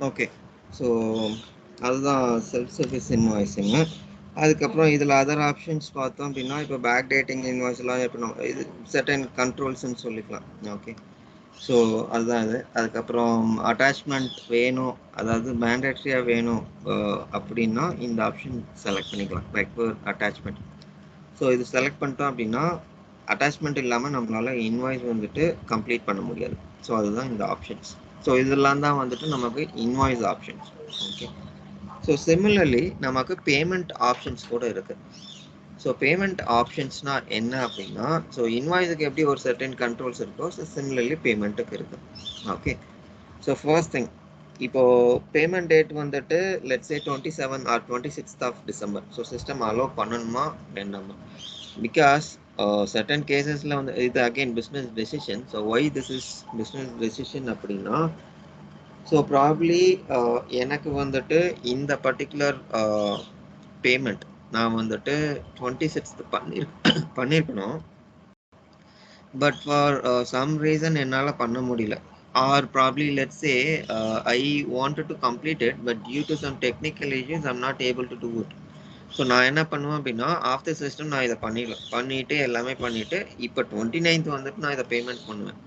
Okay. So அதுதான் செல்ஃப் சர்வீஸ் இன்வாய்ஸிங்க. அதுக்கப்புறம் இதில் அதர் ஆப்ஷன்ஸ் பார்த்தோம் அப்படின்னா, இப்போ பேக் டேட்டிங் இன்வாய்ஸ்லாம் இப்போ நம்ம இது செர்டன் கண்ட்ரோல்ஸ்ன்னு சொல்லிக்கலாம். ஓகே. ஸோ அதுதான் இது. அதுக்கப்புறம் அட்டாச்மெண்ட் வேணும், அதாவது மேண்டேட்ரியாக வேணும் அப்படின்னா இந்த ஆப்ஷன் செலக்ட் பண்ணிக்கலாம், ரெக்வயர் அட்டாச்மெண்ட். ஸோ இது செலக்ட் பண்ணிட்டோம் அப்படின்னா அட்டாச்மெண்ட் இல்லாமல் நம்மளால் இன்வாய்ஸ் வந்துட்டு கம்ப்ளீட் பண்ண முடியாது. ஸோ அதுதான் இந்த ஆப்ஷன்ஸ். ஸோ இதெல்லாம் தான் வந்துட்டு நமக்கு invoice options. Okay. So similarly நமக்கு பேமெண்ட் ஆப்ஷன்ஸ் கூட இருக்குது. ஸோ பேமெண்ட் ஆப்ஷன்ஸ்னா என்ன அப்படின்னா, ஸோ இன்வாய்ஸுக்கு எப்படி ஒரு சர்டன் கண்ட்ரோல்ஸ் இருக்கோ, ஸோ சிமிலர்லி பேமெண்ட்டுக்கு இருக்குது. ஓகே. ஸோ ஃபர்ஸ்ட் திங், இப்போது பேமெண்ட் டேட் வந்துட்டு let's say 27 or 26th of December. So system allow பண்ணணுமா வேண்டாமா? பிகாஸ் சர்டன் கேசஸில் வந்து இது again business decision. So why this is business decision அப்படின்னா, ஸோ ப்ராப்ளி எனக்கு வந்துட்டு இந்த பர்டிகுலர் பேமெண்ட் நான் வந்துட்டு 26th பண்ணியிருக்கணும். பட் ஃபார் சம் ரீசன் என்னால் பண்ண முடியல. Or probably let's say I wanted to complete it, but due to some technical issues I'm not able to do it. So நான் என்ன பண்ணுவேன் அப்படின்னா, ஆஃப்டர் சிஸ்டம் நான் இதை பண்ணிவிட்டு எல்லாமே பண்ணிவிட்டு இப்போ 29th வந்துட்டு நான் இதை பேமெண்ட் பண்ணுவேன்.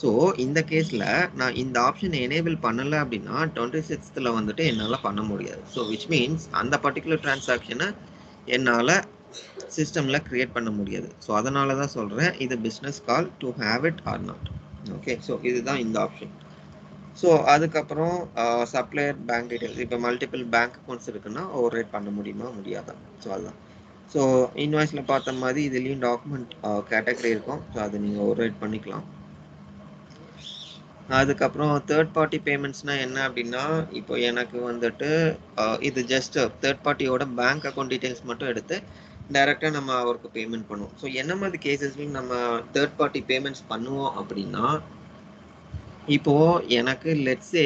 ஸோ இந்த கேஸில் நான் இந்த ஆப்ஷனை எனேபிள் பண்ணலை அப்படின்னா 26th வந்துட்டு என்னால் பண்ண முடியாது. ஸோ விச் மீன்ஸ் அந்த பர்டிகுலர் டிரான்சாக்ஷனை என்னால் சிஸ்டமில் க்ரியேட் பண்ண முடியாது. ஸோ அதனால தான் சொல்கிறேன், இது business call to have it or not. Okay. So இதுதான் இந்த ஆப்ஷன். ஸோ அதுக்கப்புறம் சப்ளையர் பேங்க் டீட்டெயில்ஸ். இப்போ மல்டிபிள் பேங்க் அக்கௌண்ட்ஸ் இருக்குன்னா ஓவர் ரைட் பண்ண முடியுமா முடியாதா? ஸோ அதுதான். ஸோ இன்வாய்ஸில் பார்த்த மாதிரி இதுலேயும் டாக்குமெண்ட் கேட்டகரி இருக்கும். ஸோ அதை நீங்கள் ஓவர் ரைட் பண்ணிக்கலாம். அதுக்கப்புறம் தேர்ட் பார்ட்டி பேமெண்ட்ஸ்னால் என்ன அப்படின்னா, இப்போ எனக்கு வந்துட்டு இது ஜஸ்ட் தேர்ட் பார்ட்டியோட பேங்க் அக்கௌண்ட் டீட்டெயில்ஸ் மட்டும் எடுத்து டைரெக்டாக நம்ம அவருக்கு பேமெண்ட் பண்ணுவோம். ஸோ என்ன மாதிரி கேசஸ்லையும் நம்ம தேர்ட் பார்ட்டி பேமெண்ட்ஸ் பண்ணுவோம் அப்படின்னா, இப்போது எனக்கு லெட்ஸே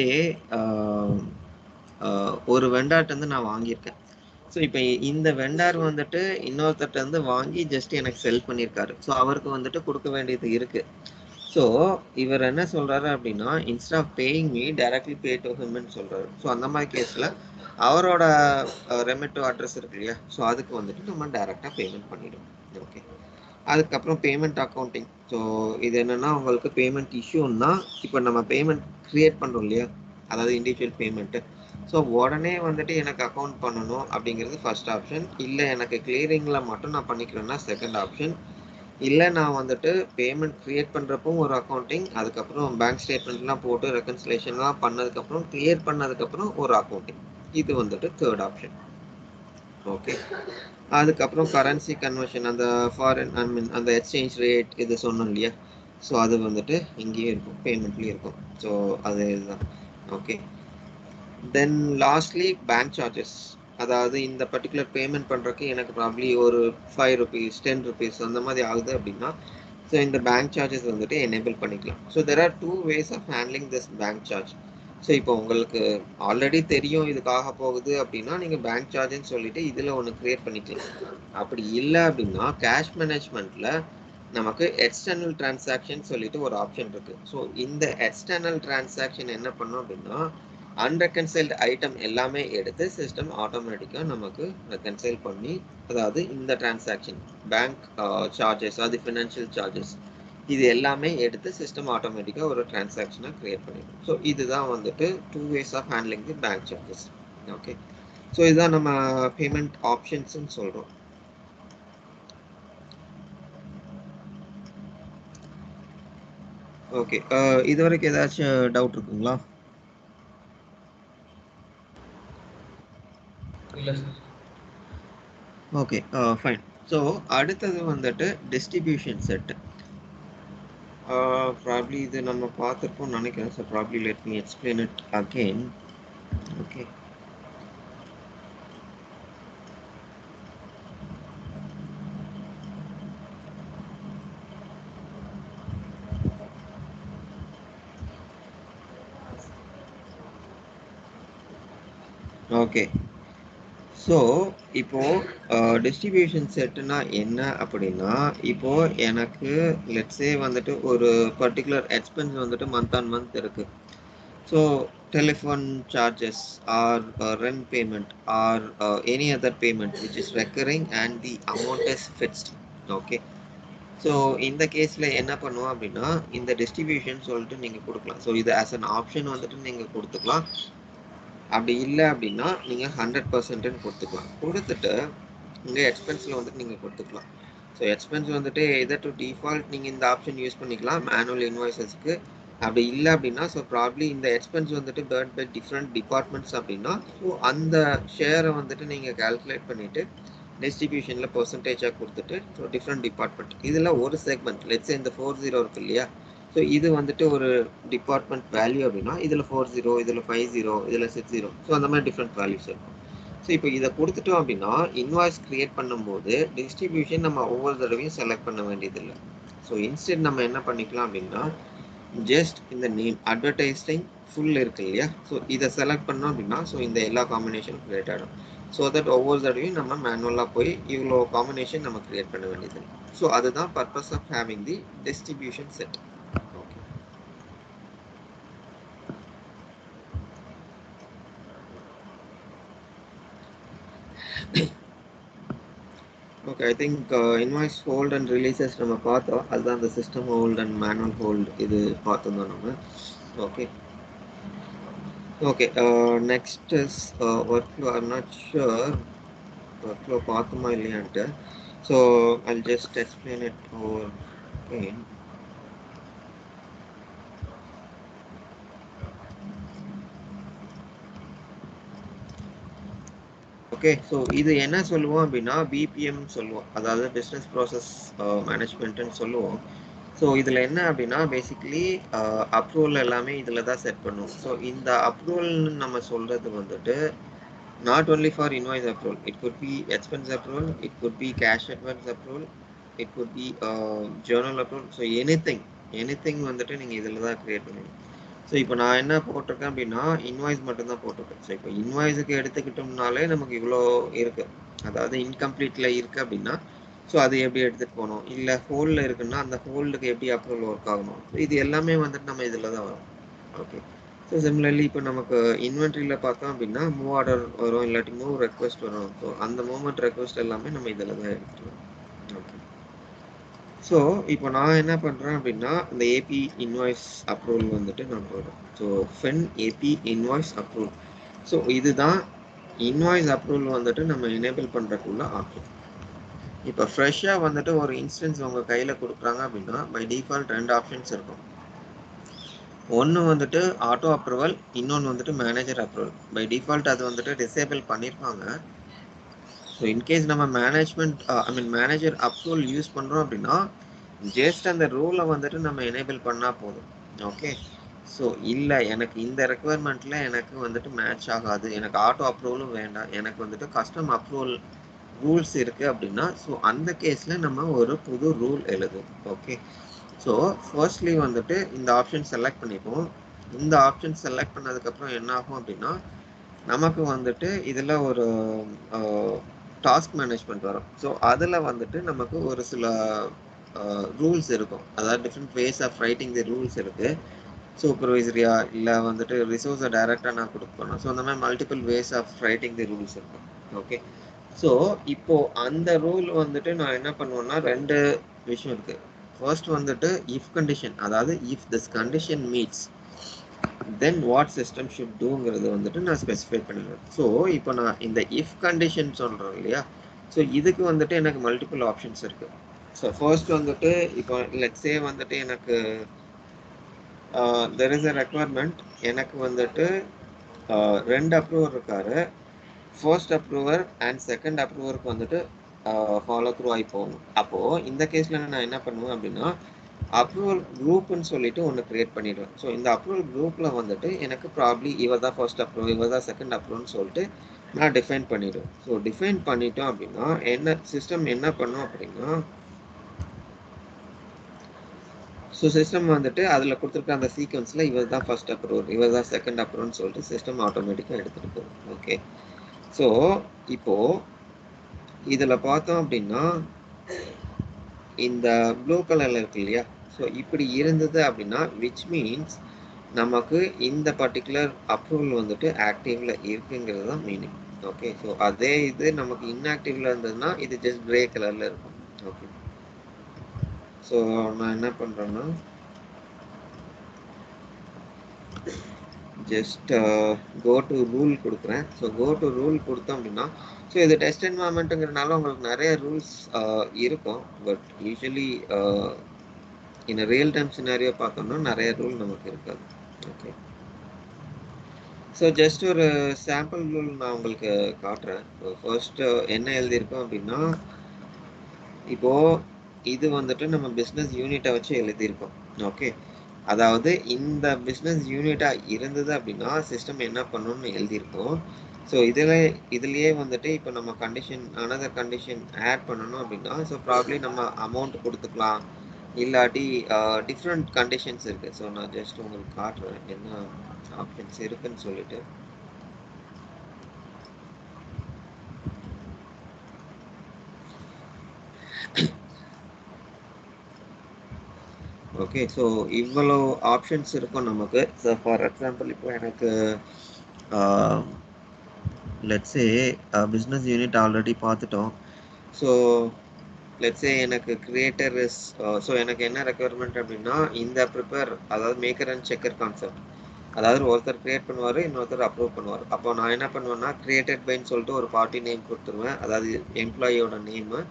ஒரு வெண்டார்ட்டேருந்து நான் வாங்கியிருக்கேன். ஸோ இப்போ இந்த வெண்டார் வந்துட்டு இன்னொருத்தர்கிட்ட வாங்கி ஜஸ்ட் எனக்கு செல் பண்ணியிருக்காரு. ஸோ அவருக்கு வந்துட்டு கொடுக்க வேண்டியது இருக்குது. ஸோ இவர் என்ன சொல்கிறாரு அப்படின்னா, instead of paying me directly pay to ஹிம்னு சொல்கிறாரு. ஸோ அந்த மாதிரி கேஸில் அவரோட ரெமிட்டோ அட்ரஸ் இருக்கு இல்லையா, ஸோ அதுக்கு வந்துட்டு நம்ம டைரெக்டாக பேமெண்ட் பண்ணிவிடுவோம். ஓகே. அதுக்கப்புறம் பேமெண்ட் அக்கௌண்டிங். ஸோ இது என்னென்னா, உங்களுக்கு பேமெண்ட் இஷ்யூன்னா இப்போ நம்ம பேமெண்ட் க்ரியேட் பண்ணுறோம் இல்லையா, அதாவது இண்டிவிஜுவல் பேமெண்ட்டு. ஸோ உடனே வந்துட்டு எனக்கு அக்கௌண்ட் பண்ணணும் அப்படிங்கிறது ஃபர்ஸ்ட் ஆப்ஷன். இல்லை எனக்கு கிளியரிங்கில் மட்டும் நான் பண்ணிக்கிறேன்னா செகண்ட் ஆப்ஷன். இல்லை நான் வந்துட்டு பேமெண்ட் க்ரியேட் பண்ணுறப்போ ஒரு அக்கௌண்டிங், அதுக்கப்புறம் பேங்க் ஸ்டேட்மெண்ட்லாம் போட்டு ரெக்கன்சிலேஷன்லாம் பண்ணதுக்கப்புறம் கிளியர் பண்ணதுக்கப்புறம் ஒரு அக்கௌண்டிங், இது வந்துட்டு தேர்ட் ஆப்ஷன். ஓகே. அதுக்கப்புறம் கரன்சி கன்வர்ஷன், அந்த ஃபாரின் ஐ மீன் அந்த எக்ஸ்சேஞ்ச் ரேட் இது சொன்னோம் இல்லையா, ஸோ அது வந்துட்டு இங்கேயும் இருக்கும், பேமெண்ட்லேயும் இருக்கும். ஸோ அது இதுதான். ஓகே, தென் லாஸ்ட்லி பேங்க் சார்ஜஸ். அதாவது இந்த பர்டிகுலர் பேமெண்ட் பண்ணுறதுக்கு எனக்கு ப்ராப்ளி ஒரு 5 rupees 10 rupees அந்த மாதிரி ஆகுது அப்படின்னா, ஸோ இந்த பேங்க் சார்ஜஸ் வந்துட்டு எனேபிள் பண்ணிக்கலாம். So there are 2 ways of handling this bank charge. So இப்போ உங்களுக்கு ஆல்ரெடி தெரியும் இதுக்காக போகுது அப்படின்னா நீங்கள் பேங்க் சார்ஜ்னு சொல்லிட்டு இதில் ஒன்று க்ரியேட் பண்ணிக்கலாம். அப்படி இல்லை அப்படின்னா கேஷ் மேனேஜ்மெண்ட்டில் நமக்கு எக்ஸ்டர்னல் டிரான்சாக்ஷன் சொல்லிட்டு ஒரு ஆப்ஷன் இருக்குது. ஸோ இந்த எக்ஸ்டர்னல் டிரான்சாக்ஷன் என்ன பண்ணும் அப்படின்னா அன்ரெக்கன்சைல்டு ஐட்டம் எல்லாமே எடுத்து சிஸ்டம் ஆட்டோமேட்டிக்காக நமக்கு ரெக்கன்சைல் பண்ணி, அதாவது இந்த டிரான்சாக்ஷன் பேங்க் சார்ஜஸ், அது ஃபினான்ஷியல் சார்ஜஸ், இது எல்லாமே எடுத்து சிஸ்டம் ஆட்டோமேட்டிக்காக ஒரு டிரான்சாக்ஷனை கிரியேட் பண்ணிடும். ஸோ இதுதான் வந்துட்டு 2 ways of handling the bank charges. Okay, so இதுதான் நம்ம பேமெண்ட் ஆப்ஷன்ஸ்ன்னு சொல்கிறோம். ஓகே, இது வரைக்கும் ஏதாச்சும் டவுட் இருக்குங்களா? இல்லை சார். Okay, fine. ஸோ அடுத்தது வந்துட்டு டிஸ்ட்ரிபியூஷன் செட். ப்ராப்ளி இது நம்ம பார்த்துருப்போம்னு நினைக்கிறேன். So probably let me explain it again. Okay, okay. So இப்போ டிஸ்ட்ரிபியூஷன் செட்டுனா என்ன அப்படின்னா, இப்போ எனக்கு லெட்ஸே வந்துட்டு ஒரு பர்டிகுலர் எக்ஸ்பென்ஸ் வந்துட்டு மந்த் ஆன் மந்த் இருக்கு. So telephone charges R rent payment or any other payment which is recurring and the amount is fixed. Okay, so இந்த கேஸில் என்ன பண்ணுவோம் அப்படின்னா இந்த டிஸ்ட்ரிபியூஷன் சொல்லிட்டு நீங்கள் கொடுக்கலாம். ஸோ இது ஆஸ் அன் ஆப்ஷன் வந்துட்டு நீங்கள் கொடுத்துக்கலாம். அப்படி இல்லை அப்படின்னா நீங்கள் 100% கொடுத்துக்கலாம். கொடுத்துட்டு உங்கள் எக்ஸ்பென்ஸில் வந்துட்டு நீங்கள் கொடுத்துக்கலாம். ஸோ எக்ஸ்பென்ஸ் வந்துட்டு எதர் டு டிஃபால்ட் நீங்கள் இந்த ஆப்ஷன் யூஸ் பண்ணிக்கலாம் மேனுவல் இன்வாய்ஸஸ்க்கு. அப்படி இல்லை அப்படின்னா ஸோ ப்ராப்ளி இந்த எக்ஸ்பென்ஸ் வந்துட்டு பேர்ட் பை டிஃப்ரெண்ட் டிபார்ட்மெண்ட்ஸ் அப்படின்னா ஸோ அந்த ஷேரை வந்துட்டு நீங்கள் கால்குலேட் பண்ணிவிட்டு டிஸ்ட்ரிபியூஷனில் பர்சன்டேஜாக கொடுத்துட்டு ஸோ டிஃப்ரெண்ட் டிபார்ட்மெண்ட் இதில் ஒரு செக்மெண்ட் லெட்ஸ் இந்த 40 இருக்கு இல்லையா, ஸோ இது வந்துட்டு ஒரு டிபார்ட்மெண்ட் வேல்யூ அப்படின்னா இதில் 40, இதில் 50, இதில் 60, ஸோ அந்த மாதிரி டிஃப்ரெண்ட் வேல்யூஸ் இருக்கும். ஸோ இப்போ இதை கொடுத்துட்டோம் அப்படின்னா இன்வாய்ஸ் கிரியேட் பண்ணும்போது டிஸ்ட்ரிபியூஷன் நம்ம ஒவ்வொரு தடவையும் செலக்ட் பண்ண வேண்டியதில்லை. ஸோ இன்ஸ்டெட் நம்ம என்ன பண்ணிக்கலாம் அப்படின்னா ஜஸ்ட் இந்த நேம் அட்வர்டைஸிங் ஃபுல் இருக்கு இல்லையா, ஸோ இதை செலக்ட் பண்ணோம் அப்படின்னா ஸோ இந்த எல்லா காம்பினேஷனும் கிரியேட் ஆகிடும். ஸோ தட் ஒவ்வொரு தடவையும் நம்ம மேனுவலாக போய் இவ்வளோ காம்பினேஷன் நம்ம கிரியேட் பண்ண வேண்டியது. ஸோ அதுதான் purpose of having the distribution set. Okay, I think invoice hold and releases நம்ம பார்த்தோம். அதுதான் அந்த system hold and manual hold இது பார்த்துருந்தோம் நம்ம. Okay okay, next is workflow. I'm not sure workflow பார்த்தோமா இல்லையான்ட்டு. So I'll just explain it over again. Okay, so இது என்ன சொல்லுவோம் அப்படின்னா பிபிஎம் சொல்லுவோம், அதாவது பிஸ்னஸ் ப்ராசஸ் மேனேஜ்மெண்ட்டுன்னு சொல்லுவோம். ஸோ இதில் என்ன அப்படின்னா பேசிக்கலி அப்ரூவல் எல்லாமே இதில் தான் செட் பண்ணுவோம். ஸோ இந்த அப்ரூவல்னு நம்ம சொல்கிறது வந்துட்டு not only for invoice approval, it could be expense approval, it could be cash advance approval, it could be Journal approval. So anything வந்துட்டு நீங்கள் இதில் தான் க்ரியேட் பண்ணுவீங்க. ஸோ இப்போ நான் என்ன போட்டிருக்கேன் அப்படின்னா இன்வாய்ஸ் மட்டும்தான் போட்டிருக்கேன். ஸோ இப்போ இன்வாய்ஸுக்கு எடுத்துக்கிட்டோம்னாலே நமக்கு இவ்வளோ இருக்குது, அதாவது இன்கம்ப்ளீட்டில் இருக்குது அப்படின்னா ஸோ அது எப்படி எடுத்துகிட்டு போகணும், இல்லை ஹோல்டில் இருக்குன்னா அந்த ஹோல்டுக்கு எப்படி அப்ரூவல் ஒர்க் ஆகணும், ஸோ இது எல்லாமே வந்துட்டு நம்ம இதில் தான் வரும். ஓகே, ஸோ சிமிலர்லி இப்போ நமக்கு இன்வென்ட்ரியில் பார்த்தோம் அப்படின்னா மூவ் ஆர்டர் வரும், இல்லாட்டி மூவ் ரெக்வஸ்ட் வரும். ஸோ அந்த மூவ்மெண்ட் ரெக்வஸ்ட் எல்லாமே நம்ம இதில் தான் எடுத்துக்கலாம். ஓகே, ஸோ இப்போ நான் என்ன பண்ணுறேன் அப்படின்னா இந்த ஏபி இன்வாய்ஸ் அப்ரூவல் வந்துட்டு நான் போடுறேன். So then AP invoice approval. So இதுதான் இன்வாய்ஸ் அப்ரூவல் வந்துட்டு நம்ம எனேபிள் பண்ணுறதுக்குள்ள ஆப்ஷன். இப்போ ஃப்ரெஷ்ஷாக வந்துட்டு ஒரு இன்ஸ்டன்ஸ் உங்கள் கையில் கொடுக்குறாங்க அப்படின்னா பை டிஃபால்ட் 2 ஆப்ஷன்ஸ் இருக்கும். ஒன்று வந்துட்டு ஆட்டோ அப்ரூவல், இன்னொன்று வந்துட்டு மேனேஜர் அப்ரூவல். பை டிஃபால்ட் அது வந்துட்டு டிசேபிள் பண்ணியிருப்பாங்க. ஸோ இன்கேஸ் நம்ம மேனேஜர் அப்ரூவல் யூஸ் பண்ணுறோம் அப்படின்னா ஜஸ்ட் அந்த ரூலை வந்துட்டு நம்ம எனேபிள் பண்ணால் போதும். ஓகே, ஸோ இல்லை எனக்கு இந்த ரெக்குவயர்மெண்ட்டில் எனக்கு வந்துட்டு மேட்ச் ஆகாது, எனக்கு ஆட்டோ அப்ரூவலும் வேண்டாம், எனக்கு வந்துட்டு கஸ்டம் அப்ரூவல் ரூல்ஸ் இருக்குது அப்படின்னா ஸோ அந்த கேஸில் நம்ம ஒரு புது ரூல் எழுதும். ஓகே, ஸோ ஃபர்ஸ்ட்லி வந்துட்டு இந்த ஆப்ஷன் செலக்ட் பண்ணிப்போம். இந்த ஆப்ஷன் செலக்ட் பண்ணதுக்கப்புறம் என்ன ஆகும் அப்படின்னா நமக்கு வந்துட்டு இதில் ஒரு டாஸ்க் மேனேஜ்மெண்ட் வரும். ஸோ அதில் வந்துட்டு நமக்கு ஒரு சில ரூல்ஸ் இருக்கும், அதாவது different ways of writing the rules இருக்குது. சூப்பர்வைசரியா இல்லை வந்துட்டு ரிசோர்ஸை டைரெக்டாக நான் கொடுக்கணும். ஸோ அந்த மாதிரி multiple ways of writing the rules இருக்கும். ஓகே, ஸோ இப்போ அந்த ரூல் வந்துட்டு நான் என்ன பண்ணுவேன்னா ரெண்டு விஷயம் இருக்குது. ஃபர்ஸ்ட் வந்துட்டு இஃப் கண்டிஷன், அதாவது if this condition meets then what system should டூங்கிறது வந்துட்டு நான் ஸ்பெசிஃபை பண்ணிடுவேன். ஸோ இப்போ நான் இந்த இஃப் கண்டிஷன் சொல்கிறேன் இல்லையா, ஸோ இதுக்கு வந்துட்டு எனக்கு மல்டிபிள் ஆப்ஷன்ஸ் இருக்குது. ஸோ ஃபர்ஸ்ட் வந்துட்டு இப்போ லெட்ஸ் சே வந்துட்டு எனக்கு தெர் இஸ் அ ரெக்குவயர்மெண்ட், எனக்கு வந்துட்டு ரெண்டு அப்ரூவர் இருக்காரு. ஃபர்ஸ்ட் அப்ரூவர் அண்ட் செகண்ட் அப்ரூவருக்கு வந்துட்டு ஃபாலோ த்ரூ ஆகி போகணும். அப்போது இந்த கேஸில் நான் என்ன பண்ணுவேன் அப்படின்னா அப்ரூவல் குரூப்னு சொல்லிட்டு ஒன்று கிரியேட் பண்ணிடுவேன். ஸோ இந்த அப்ரூவல் குரூப்பில் வந்துட்டு எனக்கு ப்ராப்ளி இவர் தான் ஃபர்ஸ்ட் அப்ரூவ், இவர் தான் செகண்ட் அப்ரூவ்னு சொல்லிட்டு நான் டிஃபைன் பண்ணிடுவேன். ஸோ டிஃபைன் பண்ணிட்டோம் அப்படின்னா என்ன சிஸ்டம் என்ன பண்ணும் அப்படின்னா ஸோ சிஸ்டம் வந்துட்டு அதில் கொடுத்துருக்க அந்த சீக்வன்ஸில் இவர் தான் ஃபர்ஸ்ட் அப்ரூவ், இவர் தான் செகண்ட் அப்ரூவ்னு சொல்லிட்டு சிஸ்டம் ஆட்டோமேட்டிக்காக எடுத்துகிட்டு போகும். ஓகே, ஸோ இப்போது இதில் பார்த்தோம் அப்படின்னா இந்த ப்ளூ கலரில் இருக்கு இல்லையா, ஸோ இப்படி இருந்தது அப்படின்னா விச் மீன்ஸ் நமக்கு இந்த பர்டிகுலர் அப்ரூவல் வந்துட்டு ஆக்டிவ்ல இருக்குங்கிறது தான் மீனிங். ஓகே, ஸோ அதே இது நமக்கு இன்ஆக்டிவ்ல இருந்ததுன்னா இது ஜஸ்ட் கிரே கலர்ல இருக்கும். ஓகே, ஸோ நான் என்ன பண்றேன்னா ஜஸ்ட் கோ டு ரூல் கொடுக்குறேன். ஸோ கோ டு ரூல் கொடுத்தோம் அப்படின்னா ஸோ இது டெஸ்ட் என்வாயர்மெண்ட்டுங்கிறதுனால உங்களுக்கு நிறைய ரூல்ஸ் இருக்கும். பட் யூஸ்வலி இந்த ரியல் டைம் சினாரியோ பார்த்தோம்னா நிறைய ரூல் நமக்கு இருக்காது. ஓகே, ஸோ ஜஸ்ட் ஒரு சாம்பிள் ரூல் நான் உங்களுக்கு காட்டுறேன். ஃபர்ஸ்ட் என்ன எழுதியிருக்கோம் அப்படின்னா இப்போது இது வந்துட்டு நம்ம பிஸ்னஸ் யூனிட்டை வச்சு எழுதியிருக்கோம். ஓகே, அதாவது இந்த பிஸ்னஸ் யூனிட்டாக இருந்தது அப்படின்னா சிஸ்டம் என்ன பண்ணணும்னு எழுதியிருக்கோம். ஸோ இதுலேயே வந்துட்டு இப்போ நம்ம கண்டிஷன் அனதர் கண்டிஷன் ஆட் பண்ணணும் அப்படின்னா ஸோ ப்ராப்ளி நம்ம அமௌண்ட் கொடுத்துக்கலாம், இல்லாட்டி டிஃப்ரெண்ட் கண்டிஷன்ஸ் இருக்குது. ஸோ நான் ஜஸ்ட் உங்களுக்கு காட்டுறேன் என்ன ஆப்ஷன்ஸ் இருக்குன்னு சொல்லிட்டு. ஓகே, ஸோ இவ்வளோ ஆப்ஷன்ஸ் இருக்கும் நமக்கு. ஸோ ஃபார் எக்ஸாம்பிள் இப்போ எனக்கு லெட்ஸே பிஸ்னஸ் யூனிட் ஆல்ரெடி பார்த்துட்டோம். ஸோ லெட்ஸே எனக்கு கிரியேட்டர் இஸ் ஸோ எனக்கு என்ன ரெக்குவயர்மெண்ட் அப்படின்னா இந்த ப்ரிப்பேர், அதாவது மேக்கர் அண்ட் செக்கர் கான்செப்ட், அதாவது ஒருத்தர் கிரியேட் பண்ணுவார், இன்னொருத்தர் அப்ரூவ் பண்ணுவார். அப்போ நான் என்ன பண்ணுவேன்னா கிரியேட்டட் பைன்னு சொல்லிட்டு ஒரு பார்ட்டி நேம் கொடுத்துருவேன், அதாவது எம்ப்ளாயியோட நேமு.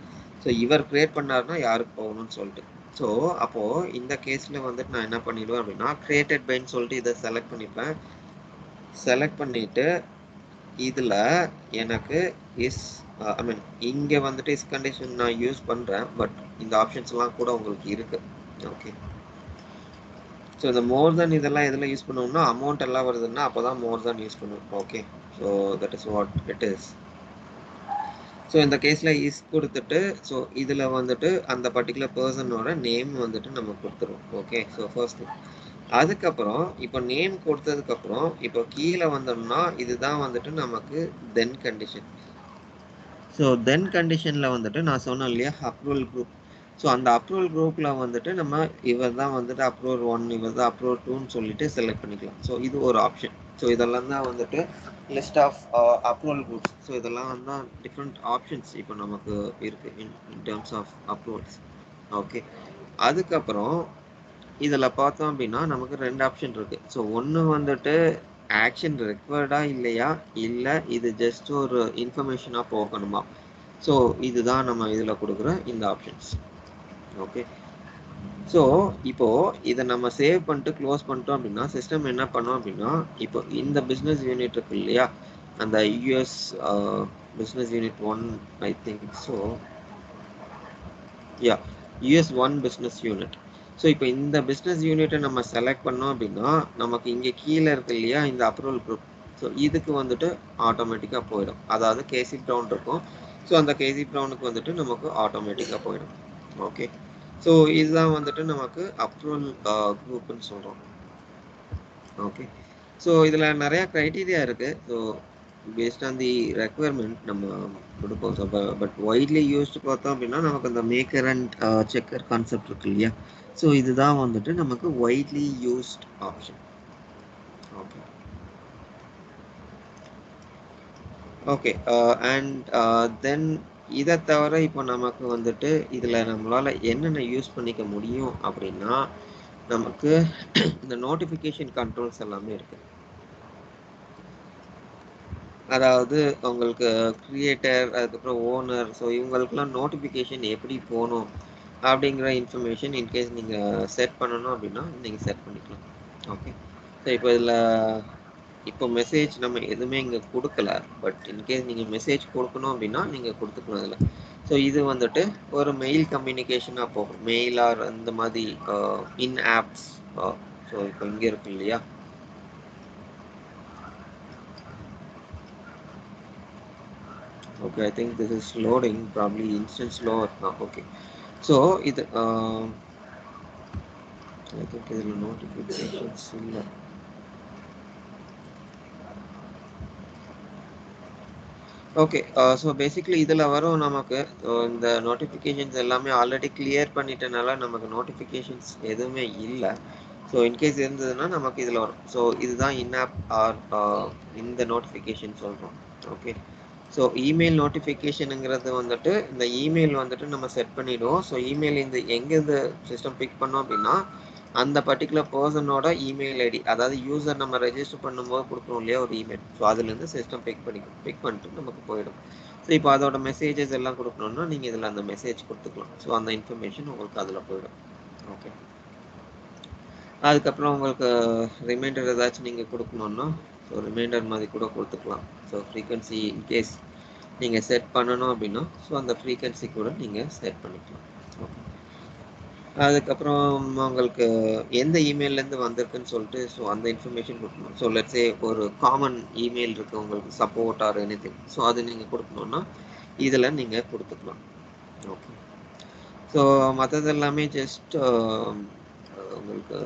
ஸோ இவர் கிரியேட் பண்ணாருன்னா யாருக்கு போகணும்னு சொல்லிட்டு. ஸோ அப்போது இந்த கேஸில் வந்துட்டு நான் என்ன பண்ணிடுவேன் அப்படின்னா கிரியேட்டட் பைன்னு சொல்லிட்டு இதை செலக்ட் பண்ணிப்பேன். செலக்ட் பண்ணிவிட்டு இதில் எனக்கு இஸ் இங்கே வந்துட்டு இஸ் கண்டிஷன் நான் யூஸ் பண்ணுறேன், பட் இந்த ஆப்ஷன்ஸ்லாம் கூட உங்களுக்கு இருக்குது. ஓகே, ஸோ இந்த மோர் தென் இதெல்லாம் எதில் யூஸ் பண்ணுவோம்னா அமௌண்ட் எல்லாம் வருதுன்னா அப்போ தான் மோர் தென் யூஸ் பண்ணுவோம். Okay, so that is what it is. So இந்த கேஸில் இஸ் கொடுத்துட்டு ஸோ இதில் வந்துட்டு அந்த பர்டிகுலர் பர்சனோட நேம் வந்துட்டு நம்ம கொடுத்துருவோம். ஓகே, ஸோ ஃபர்ஸ்ட் அதுக்கப்புறம் இப்போ நேம் கொடுத்ததுக்கப்புறம் இப்போ கீழே வந்தோம்னா இதுதான் வந்துட்டு நமக்கு தென் கண்டிஷன். ஸோ தென் கண்டிஷனில் வந்துட்டு நான் சொன்னேன் இல்லையா அப்ரூவல் குரூப். ஸோ அந்த அப்ரூவல் குரூப்பில் வந்துட்டு நம்ம இவர் தான் வந்துட்டு அப்ரூவல் 1, இவர் தான் அப்ரூவல் 2ன்னு சொல்லிட்டு செலக்ட் பண்ணிக்கலாம். ஸோ இது ஒரு ஆப்ஷன். ஸோ இதெல்லாம் தான் வந்துட்டு list of approval groups. So இதெல்லாம் தான் டிஃப்ரெண்ட் ஆப்ஷன்ஸ் இப்போ நமக்கு இருக்குது in terms of approvals. Okay, அதுக்கப்புறம் இதில் பார்த்தோம் அப்படின்னா நமக்கு ரெண்டு ஆப்ஷன் இருக்குது. ஸோ ஒன்று வந்துட்டு ஆக்ஷன் ரெக்வயர்டா இல்லையா, இல்லை இது ஜஸ்ட் ஒரு இன்ஃபர்மேஷனாக போகணுமா. ஸோ இதுதான் நம்ம இதில் கொடுக்குற இந்த ஆப்ஷன்ஸ். ஓகே, ஸோ இப்போது இதை நம்ம சேவ் பண்ணிட்டு க்ளோஸ் பண்ணிட்டோம் அப்படின்னா சிஸ்டம் என்ன பண்ணோம் அப்படின்னா இப்போ இந்த பிஸ்னஸ் யூனிட் இருக்கு இல்லையா, அந்த US business unit 1 I think so yeah US 1 business unit. So இப்போ இந்த பிஸ்னஸ் யூனிட்டை நம்ம செலக்ட் பண்ணோம் அப்படின்னா நமக்கு இங்கே கீழே இருக்கு இல்லையா இந்த அப்ரூவல் குரூப், ஸோ இதுக்கு வந்துட்டு ஆட்டோமேட்டிக்காக போயிடும். அதாவது கேசி ப்ரௌன் இருக்கும், ஸோ அந்த கேசி ப்ரௌனுக்கு வந்துட்டு நமக்கு ஆட்டோமேட்டிக்காக போயிடும். ஓகே, ஸோ இதுதான் வந்துட்டு நமக்கு அப்ரூவல் குரூப்னு சொல்கிறோம். ஓகே, ஸோ இதில் நிறையா க்ரைட்டீரியா இருக்குது. So based on the requirement நம்ம கொடுப்போம். ஸோ பட் வைட்லி யூஸ்டு பார்த்தோம் அப்படின்னா நமக்கு அந்த மேக்கர் அண்ட் செக்கர் கான்செப்ட் இருக்கு இல்லையா, ஸோ இதுதான் வந்துட்டு நமக்கு widely used option. Okay okay and தென் இதை தவிர இப்போ நமக்கு வந்துட்டு இதில் நம்மளால் என்னென்ன யூஸ் பண்ணிக்க முடியும் அப்படின்னா நமக்கு இந்த நோட்டிஃபிகேஷன் கண்ட்ரோல்ஸ் எல்லாமே இருக்குது. அதாவது உங்களுக்கு கிரியேட்டர், அதுக்கப்புறம் ஓனர், ஸோ இவங்களுக்குலாம் நோட்டிஃபிகேஷன் எப்படி போகணும் அப்படிங்கிற இன்ஃபர்மேஷன் இன்கேஸ் நீங்கள் செட் பண்ணணும் அப்படின்னா நீங்கள் செட் பண்ணிக்கலாம். ஓகே, ஸோ இப்போ இதில் இப்போ மெசேஜ் நம்ம எதுவுமே இங்கே கொடுக்கல, பட் இன்கேஸ் நீங்கள் மெசேஜ் கொடுக்கணும் அப்படின்னா நீங்கள் கொடுத்துக்கலாம் இதில். ஸோ இது வந்துட்டு ஒரு மெயில் கம்யூனிகேஷனாக போகும், மெயில் ஆர் அந்த மாதிரி இன் ஆப்ஸ். ஸோ இப்போ இங்கே இருக்கு இல்லையா, okay, I think this is loading, probably instant slower now. Okay, so இது I think இதில் நோட்டிஃபிகேஷன்ஸ் இல்லை. ஓகே, ஸோ பேசிக்லி இதில் வரும் நமக்கு இந்த நோட்டிஃபிகேஷன்ஸ் எல்லாமே ஆல்ரெடி கிளியர் பண்ணிட்டனால நமக்கு நோட்டிஃபிகேஷன்ஸ் எதுவுமே இல்லை. ஸோ இன்கேஸ் இருந்ததுன்னா நமக்கு இதில் வரும். ஸோ இதுதான் இன்ஆப் ஆர் இந்த நோட்டிஃபிகேஷன் சொல்கிறோம். ஓகே, ஸோ இமெயில் நோட்டிஃபிகேஷனுங்கிறது வந்துட்டு இந்த இமெயில் வந்துட்டு நம்ம செட் பண்ணிவிடுவோம். ஸோ இமெயில் இந்த எங்கேருந்து சிஸ்டம் பிக் பண்ணோம் அப்படின்னா அந்த பர்டிகுலர் பர்சனோட இமெயில் ஐடி, அதாவது யூசர் நம்ம ரெஜிஸ்டர் பண்ணும்போது கொடுக்குறோம் இல்லையா ஒரு இமெயில், ஸோ அதுலேருந்து சிஸ்டம் பிக் பண்ணிட்டு நமக்கு போயிடும். ஸோ இப்போ அதோட மெசேஜஸ் எல்லாம் கொடுக்கணும்னா நீங்கள் இதில் அந்த மெசேஜ் கொடுத்துக்கலாம். ஸோ அந்த இன்ஃபர்மேஷன் உங்களுக்கு அதில் போயிடும். ஓகே, அதுக்கப்புறம் உங்களுக்கு ரிமைண்டர் ஏதாச்சும் நீங்கள் கொடுக்கணுன்னா ஸோ ரிமைண்டர் மாதிரி கூட கொடுத்துக்கலாம். ஸோ ஃப்ரீக்வன்சி இன்கேஸ் நீங்கள் செட் பண்ணணும் அப்படின்னா ஸோ அந்த ஃப்ரீக்வன்சி கூட நீங்கள் செட் பண்ணிக்கலாம். ஓகே, அதுக்கப்புறம் உங்களுக்கு எந்த இமெயிலேருந்து வந்திருக்குன்னு சொல்லிட்டு ஸோ அந்த இன்ஃபர்மேஷன் கொடுக்கணும். ஸோ லெட்ஸே ஒரு காமன் இமெயில் இருக்குது உங்களுக்கு, சப்போர்ட் ஆர் எனிதிங், ஸோ அது நீங்கள் கொடுக்கணுன்னா இதில் நீங்கள் கொடுத்துக்கலாம். ஓகே, ஸோ மற்றது எல்லாமே ஜஸ்ட் உங்களுக்கு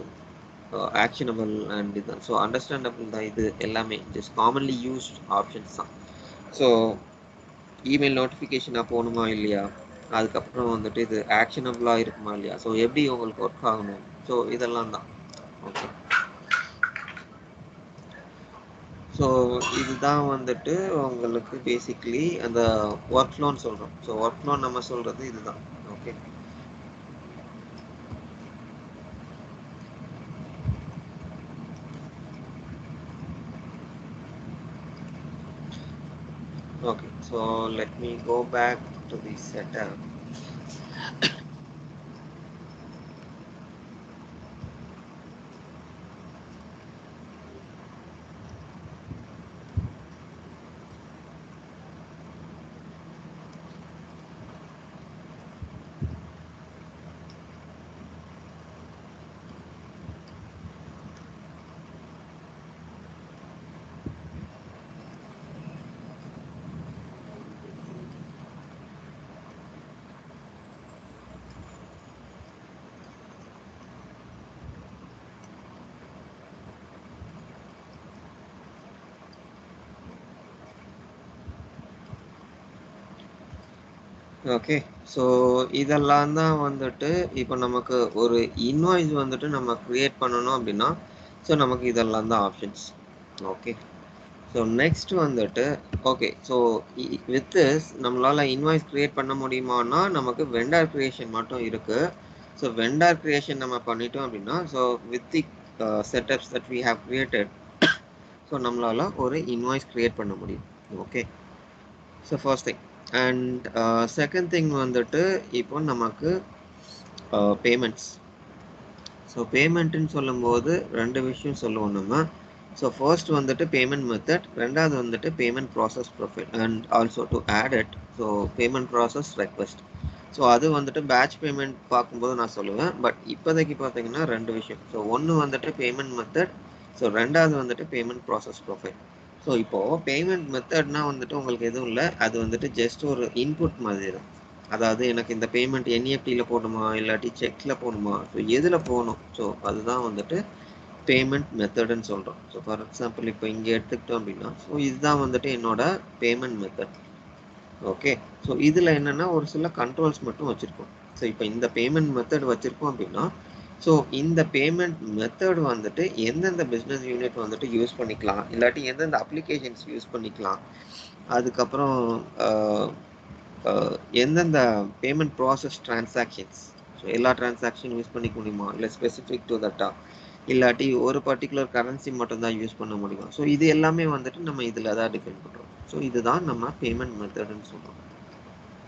ஆக்ஷனபிள் அண்ட் இதுதான். ஸோ அண்டர்ஸ்டாண்டபிள் தான் இது எல்லாமே, ஜஸ்ட் காமன்லி யூஸ்ட் ஆப்ஷன்ஸ் தான். ஸோ இமெயில் நோட்டிஃபிகேஷனாக போகணுமா இல்லையா, அதுக்கப்புறம் வந்துட்டு இது ஆக்ஷனபிளாக இருக்குமா இல்லையா, ஸோ எப்படி உங்களுக்கு ஒர்க் ஆகணும், ஸோ இதெல்லாம் தான். ஓகே, ஸோ இதுதான் வந்துட்டு உங்களுக்கு பேசிக்லி அந்த ஒர்க் ஃப்ளோன்னு சொல்கிறோம். ஸோ ஒர்க் ஃப்ளோ நம்ம சொல்கிறது இதுதான். Okay, okay, so let me go back to the setup. Okay, so இதெல்லாம் தான் வந்துட்டு இப்போ நமக்கு ஒரு இன்வாய்ஸ் வந்துட்டு நம்ம க்ரியேட் பண்ணணும் அப்படின்னா ஸோ நமக்கு இதெல்லாம் தான் ஆப்ஷன்ஸ். ஓகே, ஸோ நெக்ஸ்ட் வந்துட்டு ஓகே, ஸோ வித் திஸ் நம்மளால் இன்வாய்ஸ் க்ரியேட் பண்ண முடியுமானா நமக்கு வெண்டார் க்ரியேஷன் மட்டும் இருக்குது. ஸோ வெண்டார் க்ரியேஷன் நம்ம பண்ணிட்டோம் அப்படின்னா so with the setups that we have created so நம்மளால் ஒரு இன்வாய்ஸ் க்ரியேட் பண்ண முடியும். Okay, so first thing and second thing வந்துட்டு இப்போ நமக்கு பேமெண்ட்ஸ். ஸோ பேமெண்ட்டுன்னு சொல்லும்போது ரெண்டு விஷயம் சொல்லுவோம் நம்ம. ஸோ ஃபர்ஸ்ட் வந்துட்டு பேமெண்ட் மெத்தட், ரெண்டாவது வந்துட்டு payment process profile and also to add it so payment process request. So அது வந்துட்டு பேட்ச் பேமெண்ட் பார்க்கும்போது நான் சொல்லுவேன். பட் இப்போதைக்கு பார்த்தீங்கன்னா ரெண்டு விஷயம். ஸோ ஒன்று வந்துட்டு பேமெண்ட் மெத்தட், ஸோ ரெண்டாவது வந்துட்டு பேமெண்ட் ப்ராசஸ் ப்ரொஃபைல். ஸோ இப்போது பேமெண்ட் மெத்தட்னா வந்துட்டு உங்களுக்கு எதுவும் இல்லை, அது வந்துட்டு ஜஸ்ட் ஒரு இன்புட் மாதிரி தான். அதாவது எனக்கு இந்த பேமெண்ட் என்இஎஃப்டியில் போடணுமா இல்லாட்டி செக்கில் போகணுமா, ஸோ எதில் போகணும், ஸோ அதுதான் வந்துட்டு பேமெண்ட் மெத்தடுன்னு சொல்கிறோம். ஸோ ஃபார் எக்ஸாம்பிள் இப்போ இங்கே எடுத்துக்கிட்டோம் அப்படின்னா, ஸோ இதுதான் வந்துட்டு என்னோட பேமெண்ட் மெத்தட். ஓகே, ஸோ இதில் என்னென்னா ஒரு சில கண்ட்ரோல்ஸ் மட்டும் வச்சுருக்கோம். ஸோ இப்போ இந்த பேமெண்ட் மெத்தட் வச்சுருக்கோம் அப்படின்னா, ஸோ இந்த பேமெண்ட் மெத்தட் வந்துட்டு எந்தெந்த பிஸ்னஸ் யூனிட் வந்துட்டு யூஸ் பண்ணிக்கலாம், இல்லாட்டி எந்தெந்த அப்ளிகேஷன்ஸ் யூஸ் பண்ணிக்கலாம், அதுக்கப்புறம் எந்தெந்த பேமெண்ட் ப்ராசஸ் டிரான்சாக்ஷன்ஸ், ஸோ எல்லா டிரான்சாக்ஷன் யூஸ் பண்ணிக்க முடியுமா, இல்லை ஸ்பெசிஃபிக் டு தட்டா, இல்லாட்டி ஒரு பர்டிகுலர் கரன்சி மட்டும்தான் யூஸ் பண்ண முடியும். ஸோ இது எல்லாமே வந்துட்டு நம்ம இதில் தான் டிஃபைன் பண்ணுறோம். ஸோ இதுதான் நம்ம பேமெண்ட் மெத்தடுன்னு சொல்கிறோம்.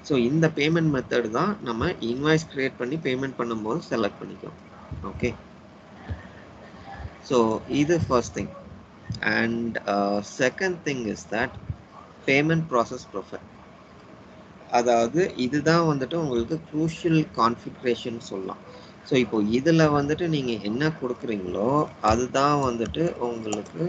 ஸோ இந்த பேமெண்ட் மெத்தட் தான் நம்ம இன்வாய்ஸ் கிரியேட் பண்ணி பேமெண்ட் பண்ணும்போது செலக்ட் பண்ணிக்கிறோம். ஓகே, ஸோ இது first thing. And second thing is that payment process profile. அதாவது இதுதான் வந்துட்டு உங்களுக்கு க்ரூஷியல் கான்ஃபிகரேஷன் சொல்லலாம். ஸோ இப்போ இதில் வந்துட்டு நீங்கள் என்ன கொடுக்குறீங்களோ அதுதான் வந்துட்டு உங்களுக்கு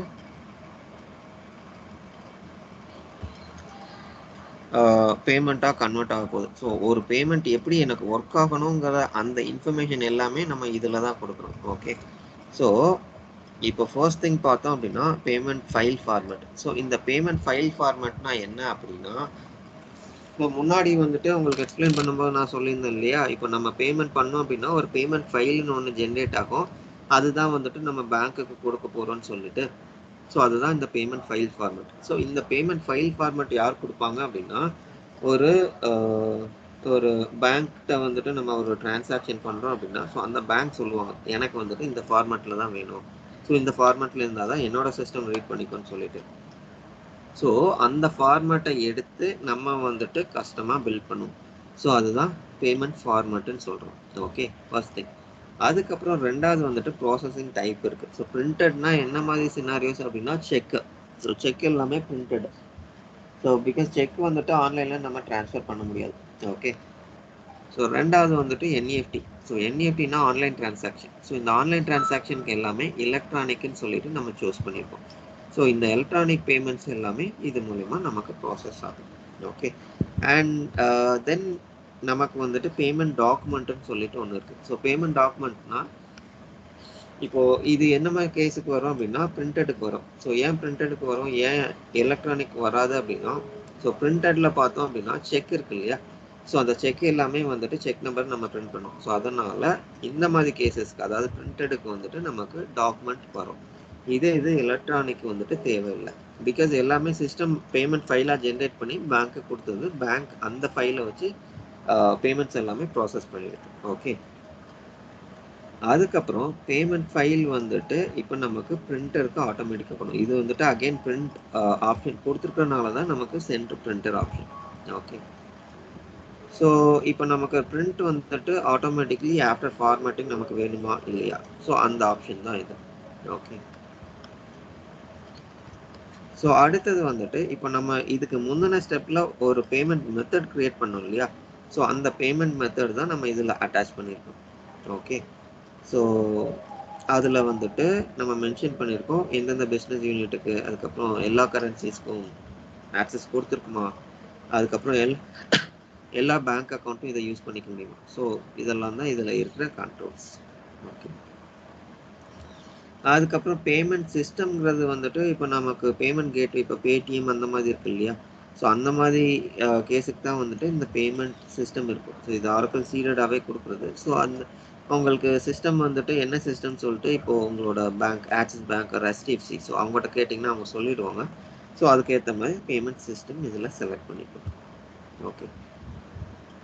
பேமெண்ட்டாக கன்வெர்ட் ஆக போகுது. ஸோ ஒரு பேமெண்ட் எப்படி எனக்கு ஒர்க் ஆகணுங்கிற அந்த இன்ஃபர்மேஷன் எல்லாமே நம்ம இதில் தான் கொடுக்குறோம். ஓகே, ஸோ இப்போ ஃபர்ஸ்ட் திங் பார்த்தோம் அப்படின்னா பேமெண்ட் ஃபைல் ஃபார்மேட். ஸோ இந்த பேமெண்ட் ஃபைல் ஃபார்மேட்னா என்ன அப்படின்னா, இப்போ முன்னாடி வந்துட்டு உங்களுக்கு எக்ஸ்பிளைன் பண்ணும்போது நான் சொல்லியிருந்தேன் இல்லையா, இப்போ நம்ம பேமெண்ட் பண்ணோம் அப்படின்னா ஒரு பேமெண்ட் ஃபைல்னு ஒன்று ஜென்ரேட் ஆகும். அதுதான் வந்துட்டு நம்ம பேங்க்குக்கு கொடுக்க போகிறோம்னு சொல்லிட்டு, ஸோ அதுதான் இந்த பேமெண்ட் ஃபைல் ஃபார்மேட். ஸோ இந்த பேமெண்ட் ஃபைல் ஃபார்மேட் யார் கொடுப்பாங்க அப்படின்னா, ஒரு ஒரு பேங்க்கிட்ட வந்துட்டு நம்ம ஒரு டிரான்சாக்ஷன் பண்ணுறோம் அப்படின்னா, ஸோ அந்த பேங்க் சொல்லுவாங்க எனக்கு வந்துட்டு இந்த ஃபார்மேட்டில் தான் வேணும், ஸோ இந்த ஃபார்மேட்டில் இருந்தால் தான் என்னோட சிஸ்டம் ரீட் பண்ணிக்கோன்னு சொல்லிட்டு, ஸோ அந்த ஃபார்மேட்டை எடுத்து நம்ம வந்துட்டு கஸ்டமாக பில்ட் பண்ணுவோம். ஸோ அதுதான் பேமெண்ட் ஃபார்மேட்டுன்னு சொல்கிறோம். Okay, first thing. அதுக்கப்புறம் ரெண்டாவது வந்துட்டு ப்ராசஸிங் டைப் இருக்குது. ஸோ பிரிண்டட்னா என்ன மாதிரி சினாரியோஸ் அப்படின்னா செக்கு. ஸோ செக் எல்லாமே பிரிண்டட். ஸோ பிகாஸ் செக் வந்துட்டு ஆன்லைனில் நம்ம ட்ரான்ஸ்ஃபர் பண்ண முடியாது. ஓகே, ஸோ ரெண்டாவது வந்துட்டு என்இஎஃப்டி. ஸோ என்இஎஃப்டினா ஆன்லைன் டிரான்சாக்ஷன். ஸோ இந்த ஆன்லைன் டிரான்சாக்ஷனுக்கு எல்லாமே எலக்ட்ரானிக்னு சொல்லிட்டு நம்ம சூஸ் பண்ணியிருக்கோம். ஸோ இந்த எலக்ட்ரானிக் பேமெண்ட்ஸ் எல்லாமே இது மூலமா நமக்கு ப்ராசஸ் ஆகும். ஓகே, அண்ட் தென் நமக்கு வந்துட்டு பேமெண்ட் டாக்குமெண்ட்னு சொல்லிட்டு ஒன்று இருக்குது. ஸோ பேமெண்ட் டாக்குமெண்ட்னா இப்போ இது என்ன மாதிரி கேஸுக்கு வரும் அப்படின்னா பிரிண்டடுக்கு வரும். ஸோ ஏன் பிரிண்டடுக்கு வரும், ஏன் எலக்ட்ரானிக் வராது அப்படின்னா, ஸோ பிரிண்டடில் பார்த்தோம் அப்படின்னா செக் இருக்கு இல்லையா, ஸோ அந்த செக் எல்லாமே வந்துட்டு செக் நம்பர் நம்ம பிரிண்ட் பண்ணோம். ஸோ அதனால இந்த மாதிரி கேசஸ்க்கு அதாவது பிரிண்டடுக்கு வந்துட்டு நமக்கு டாக்குமெண்ட் வரும். இது எலக்ட்ரானிக் வந்துட்டு தேவையில்லை. பிகாஸ் எல்லாமே சிஸ்டம் பேமெண்ட் ஃபைலாக ஜென்ரேட் பண்ணி பேங்க்கு கொடுத்தது, பேங்க் அந்த ஃபைலை வச்சு பேமெண்ட்ஸ் எல்லாமே ப்ராசஸ் பண்ணிடுது. ஓகே, அதுக்கப்புறம் பேமெண்ட் ஃபைல் வந்துட்டு இப்போ நமக்கு பிரிண்டருக்கு ஆட்டோமேட்டிக்காக பண்ணும். இது வந்துட்டு அகைன் பிரிண்ட் ஆப்ஷன் கொடுத்துருக்கறனால தான் நமக்கு send printer option. Okay, so இப்போ நமக்கு பிரிண்ட் வந்துட்டு ஆட்டோமேட்டிக்லி ஆஃப்டர் ஃபார்மேட்டிங் நமக்கு வேணுமா இல்லையா, ஸோ அந்த ஆப்ஷன் தான் இது. ஓகே, ஸோ அடுத்தது வந்துட்டு இப்போ நம்ம இதுக்கு முந்தின ஸ்டெப்பில் ஒரு பேமெண்ட் மெத்தட் க்ரியேட் பண்ணோம் இல்லையா, ஸோ அந்த பேமெண்ட் மெத்தட் தான் நம்ம இதில் அட்டாச் பண்ணியிருக்கோம். ஓகே, ஸோ அதில் வந்துட்டு நம்ம மென்ஷன் பண்ணியிருக்கோம் எந்தெந்த பிஸ்னஸ் யூனிட்டுக்கு, அதுக்கப்புறம் எல்லா கரன்சிஸ்க்கும் ஆக்சஸ் கொடுத்துருக்குமா, அதுக்கப்புறம் எல்லா பேங்க் அக்கௌண்ட்டும் இதை யூஸ் பண்ணிக்க முடியுமா. ஸோ இதெல்லாம் தான் இதில் இருக்கிற கண்ட்ரோல்ஸ். ஓகே, அதுக்கப்புறம் பேமெண்ட் சிஸ்டம்ங்கிறது வந்துட்டு இப்போ நமக்கு பேமெண்ட் கேட்வே இப்போ பேடிஎம் அந்த மாதிரி இருக்கு இல்லையா, ஸோ அந்த மாதிரி கேஸுக்கு தான் வந்துட்டு இந்த பேமெண்ட் சிஸ்டம் இருக்கும். ஸோ இது ஆரக்கிள் சீடடாகவே கொடுக்குறது. ஸோ அந்த உங்களுக்கு சிஸ்டம் வந்துட்டு என்ன சிஸ்டம் சொல்லிட்டு இப்போது உங்களோட bank axis bank SDFC, so அவங்ககிட்ட கேட்டிங்கன்னா அவங்க சொல்லிடுவாங்க. ஸோ அதுக்கேற்ற மாதிரி பேமெண்ட் சிஸ்டம் இதில் செலக்ட் பண்ணிக்கணும். ஓகே,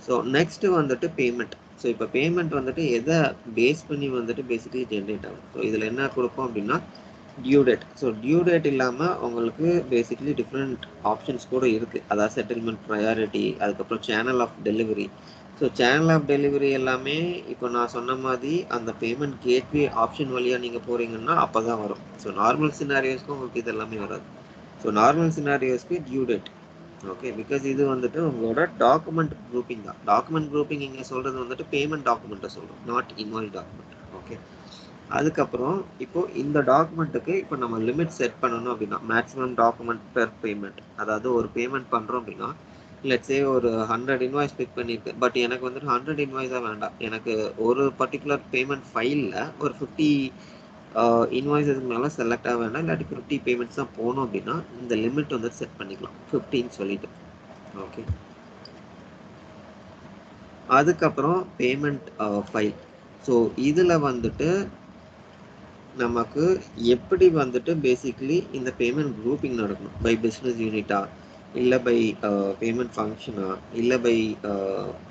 ஸோ நெக்ஸ்ட்டு வந்துட்டு பேமெண்ட். ஸோ இப்போ பேமெண்ட் வந்துட்டு எதை பேஸ் பண்ணி வந்துட்டு பேசிக்கலி ஜென்ரேட் ஆகும். ஸோ இதில் என்ன கொடுப்போம் அப்படின்னா due date. So due date இல்லாமல் உங்களுக்கு பேசிக்கலி டிஃப்ரெண்ட் ஆப்ஷன்ஸ் கூட இருக்குது. அதாவது செட்டில்மெண்ட் ப்ரையாரிட்டி, அதுக்கப்புறம் channel of delivery, so channel of delivery எல்லாமே இப்போ நான் சொன்ன மாதிரி அந்த பேமெண்ட் கேட்வே ஆப்ஷன் வழியாக நீங்கள் போகிறீங்கன்னா அப்போ தான் வரும். ஸோ நார்மல் சினாரியோஸ்க்கு உங்களுக்கு இது எல்லாமே வராது. ஸோ நார்மல் சினாரியோஸ்க்கு டியூ டேட். ஓகே, பிகாஸ் இது வந்துட்டு உங்களோட டாக்குமெண்ட் குரூப்பிங் தான். டாக்குமெண்ட் குரூப்பிங் இங்கே சொல்கிறது வந்துட்டு பேமெண்ட் டாக்குமெண்ட்டை சொல்கிறோம், நாட் இன்வாய்ஸ் டாக்குமெண்ட். ஓகே, அதுக்கப்புறம் இப்போ இந்த டாக்குமெண்ட்டுக்கு இப்போ நம்ம லிமிட் செட் பண்ணணும் அப்படின்னா மேக்ஸிமம் டாக்குமெண்ட் பெர் பேமெண்ட், அதாவது ஒரு பேமெண்ட் பண்ணுறோம் அப்படின்னா லெட்ஸே ஒரு 100 இன்வாய்ஸ் பிக் பண்ணியிருக்கு. பட் எனக்கு வந்துட்டு 100 இன்வாய்ஸாக வேண்டாம், எனக்கு ஒரு பர்டிகுலர் பேமெண்ட் ஃபைலில் ஒரு 50 இன்வாய்ஸஸ்க்கு மேலே செலக்டாக வேண்டாம், இல்லாட்டி 50 பேமெண்ட்ஸ் தான் போகணும் அப்படின்னா இந்த லிமிட் வந்து செட் பண்ணிக்கலாம் 50ன்னு சொல்லிட்டு. ஓகே, அதுக்கப்புறம் பேமெண்ட் ஃபைல். ஸோ இதில் வந்துட்டு நமக்கு எப்படி வந்துட்டு பேசிக்லி இந்த பேமெண்ட் குரூப்பிங் நடக்கணும், பை பிஸ்னஸ் யூனிட்டா, இல்லை பை பேமெண்ட் ஃபங்க்ஷனா, இல்லை பை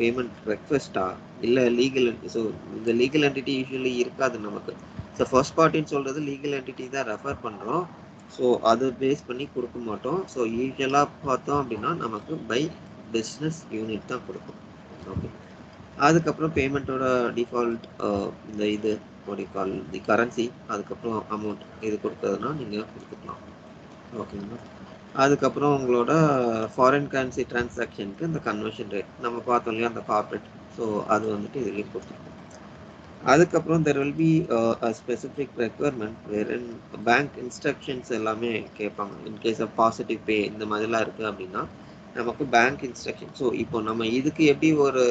பேமெண்ட் ரெக்வெஸ்டா, இல்லை லீகல். ஸோ இந்த லீகல் என்டிட்டி யூஸ்வலி இருக்காது நமக்கு. ஸோ ஃபர்ஸ்ட் பார்ட்டின்னு சொல்கிறது லீகல் என்டிட்டி தான் ரெஃபர் பண்ணுறோம். ஸோ அது பேஸ் பண்ணி கொடுக்க மாட்டோம். ஸோ யூஸ்வலாக பார்த்தோம் அப்படின்னா நமக்கு பை பிஸ்னஸ் யூனிட் தான் கொடுக்கும். ஓகே, அதுக்கப்புறம் பேமெண்ட்டோட டிஃபால்ட் இந்த இது கால் தி கரன்சி, அதுக்கப்புறம் அமௌண்ட் இது கொடுத்ததுன்னா நீங்கள் கொடுத்துக்கலாம். ஓகேங்களா, அதுக்கப்புறம் உங்களோட ஃபாரின் கரன்சி டிரான்சாக்ஷனுக்கு இந்த கன்வர்ஷன் ரேட் நம்ம பார்த்தோம் இல்லையா, அந்த கார்பரேட். ஸோ அது வந்துட்டு இதுலேயும் கொடுத்துருக்கோம். அதுக்கப்புறம் there will be specific requirement where bank instructions எல்லாமே கேட்பாங்க. இன்கேஸ் ஆஃப் பாசிட்டிவ் பே இந்த மாதிரிலாம் இருக்குது அப்படின்னா நமக்கு பேங்க் இன்ஸ்ட்ரக்ஷன். ஸோ இப்போ நம்ம இதுக்கு எப்படி ஒரு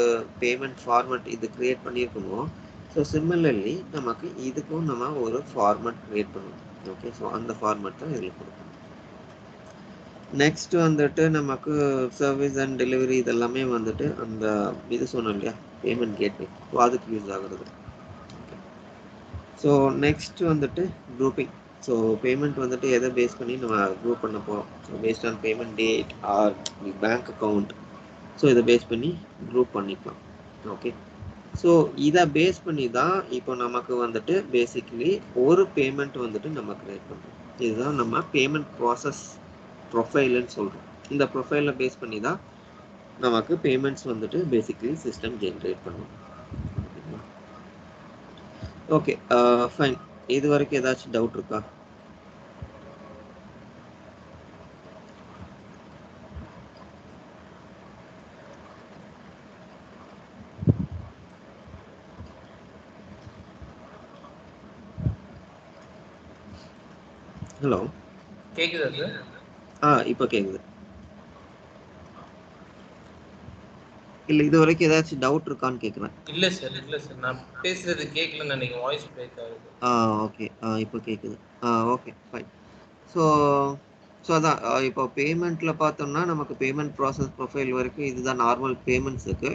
பேமெண்ட் ஃபார்மட் இது கிரியேட் பண்ணியிருக்கோமோ, ஸோ சிமிலர்லி நமக்கு இதுக்கும் நம்ம ஒரு ஃபார்மட் கிரியேட் பண்ணுவோம். ஓகே, ஸோ அந்த ஃபார்மட் தான் இதில் கொடுக்கணும். நெக்ஸ்ட் வந்துட்டு நமக்கு சர்வீஸ் அண்ட் டெலிவரி இதெல்லாமே வந்துட்டு அந்த இது சொன்னோம் இல்லையா, பேமெண்ட் கேட்வே, ஸோ அதுக்கு யூஸ் ஆகுறது. ஸோ நெக்ஸ்ட் வந்துட்டு குரூப்பிங். ஸோ பேமெண்ட் வந்துட்டு எதை பேஸ் பண்ணி நம்ம குரூப் பண்ண போகிறோம். So based on payment date R bank account. So இதை பேஸ் பண்ணி குரூப் பண்ணிக்கலாம். ஓகே, ஸோ இதை பேஸ் பண்ணி தான் இப்போ நமக்கு வந்துட்டு பேசிக்கலி ஒரு பேமெண்ட் வந்துட்டு நம்ம கிரியேட் பண்ணுறோம். இதுதான் நம்ம பேமெண்ட் ப்ராசஸ் ப்ரொஃபைல்னு சொல்கிறோம். இந்த ப்ரொஃபைலை பேஸ் பண்ணி தான் நமக்கு பேமெண்ட்ஸ் வந்துட்டு பேசிக்கலி சிஸ்டம் ஜென்ரேட் பண்ணும். Okay, fine. இது வரைக்கும் ஏதாச்சும் டவுட் இருக்கா? ஹலோ, கேக்குதா சார்? இப்போ கேக்குது. இல்ல இது வரைக்கும் ஏதாச்சும் டவுட் இருக்கான்னு கேக்குறேன். இல்ல சார், இல்ல சார், நான் பேசுறது கேட்கல, நினைக்க வாய்ஸ் பிரேக் ஆகுது. ஓகே, இப்போ கேக்குது. Okay, fine. ஸோ அதான் இப்போ பேமெண்ட்ல பார்த்தோம்னா நமக்கு பேமெண்ட் ப்ராசஸ் ப்ரொஃபைல் வரைக்கும் இதுதான் நார்மல் பேமெண்ட்ஸ் இருக்கு.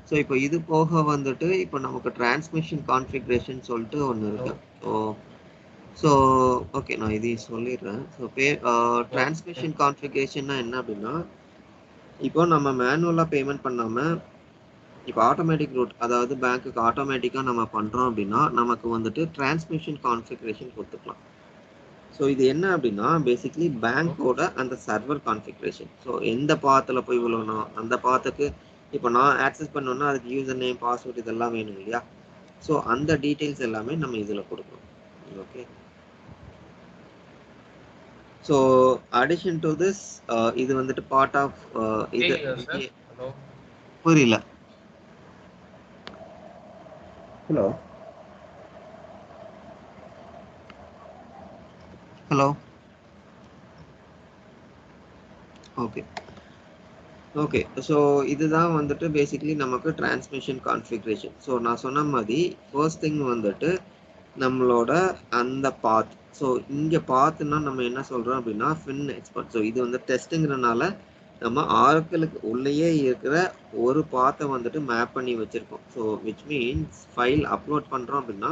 ஸோ இப்போ இது போக வந்துட்டு இப்போ நமக்கு டிரான்ஸ்மிஷன் கான்ஃபிகரேஷன் சொல்லிட்டு ஒன்று இருக்கு. ஸோ ஓகே, நான் இதையும் சொல்லிடுறேன். ஸோ டிரான்ஸ்மிஷன் கான்ஃபிகரேஷன்னா என்ன அப்படின்னா, இப்போ நம்ம மேனுவலாக பேமெண்ட் பண்ணாமல் இப்போ ஆட்டோமேட்டிக் ரூட், அதாவது பேங்க்குக்கு ஆட்டோமேட்டிக்காக நம்ம பண்ணுறோம் அப்படின்னா நமக்கு வந்துட்டு டிரான்ஸ்மிஷன் கான்ஃபிகரேஷன் கொடுத்துக்கலாம். ஸோ இது என்ன அப்படின்னா பேசிக்லி பேங்க்கோட அந்த சர்வர் கான்ஃபிகரேஷன். ஸோ எந்த பாத்தில் போய் விழணும், அந்த பாத்துக்கு இப்போ நான் ஆக்சஸ் பண்ணோன்னா அதுக்கு யூசர் நேம் பாஸ்வேர்ட் இதெல்லாம் வேணும் இல்லையா. ஸோ அந்த டீட்டெயில்ஸ் எல்லாமே நம்ம இதில் கொடுக்கணும். Okay, so addition to this இது வந்துட்டு பார்ட் ஆஃப் இது. புரியல. Hello hello okay okay, so இதுதான் வந்துட்டு பேசிக்லி நமக்கு டிரான்ஸ்மிஷன் கான்ஃபிகரேஷன். ஸோ நான் சொன்ன மாதிரி ஃபர்ஸ்ட் திங் வந்துட்டு நம்மளோட அந்த பாத். ஸோ இங்கே பாத்துன்னா நம்ம என்ன சொல்கிறோம் அப்படின்னா ஃபின் எக்ஸ்பர்ட். ஸோ இது வந்து டெஸ்ட்டுங்கிறனால நம்ம ஆரக்கிளுக்கு உள்ளேயே இருக்கிற ஒரு பாத்தை வந்துட்டு மேப் பண்ணி வச்சுருக்கோம். So which means file upload பண்ணுறோம் அப்படின்னா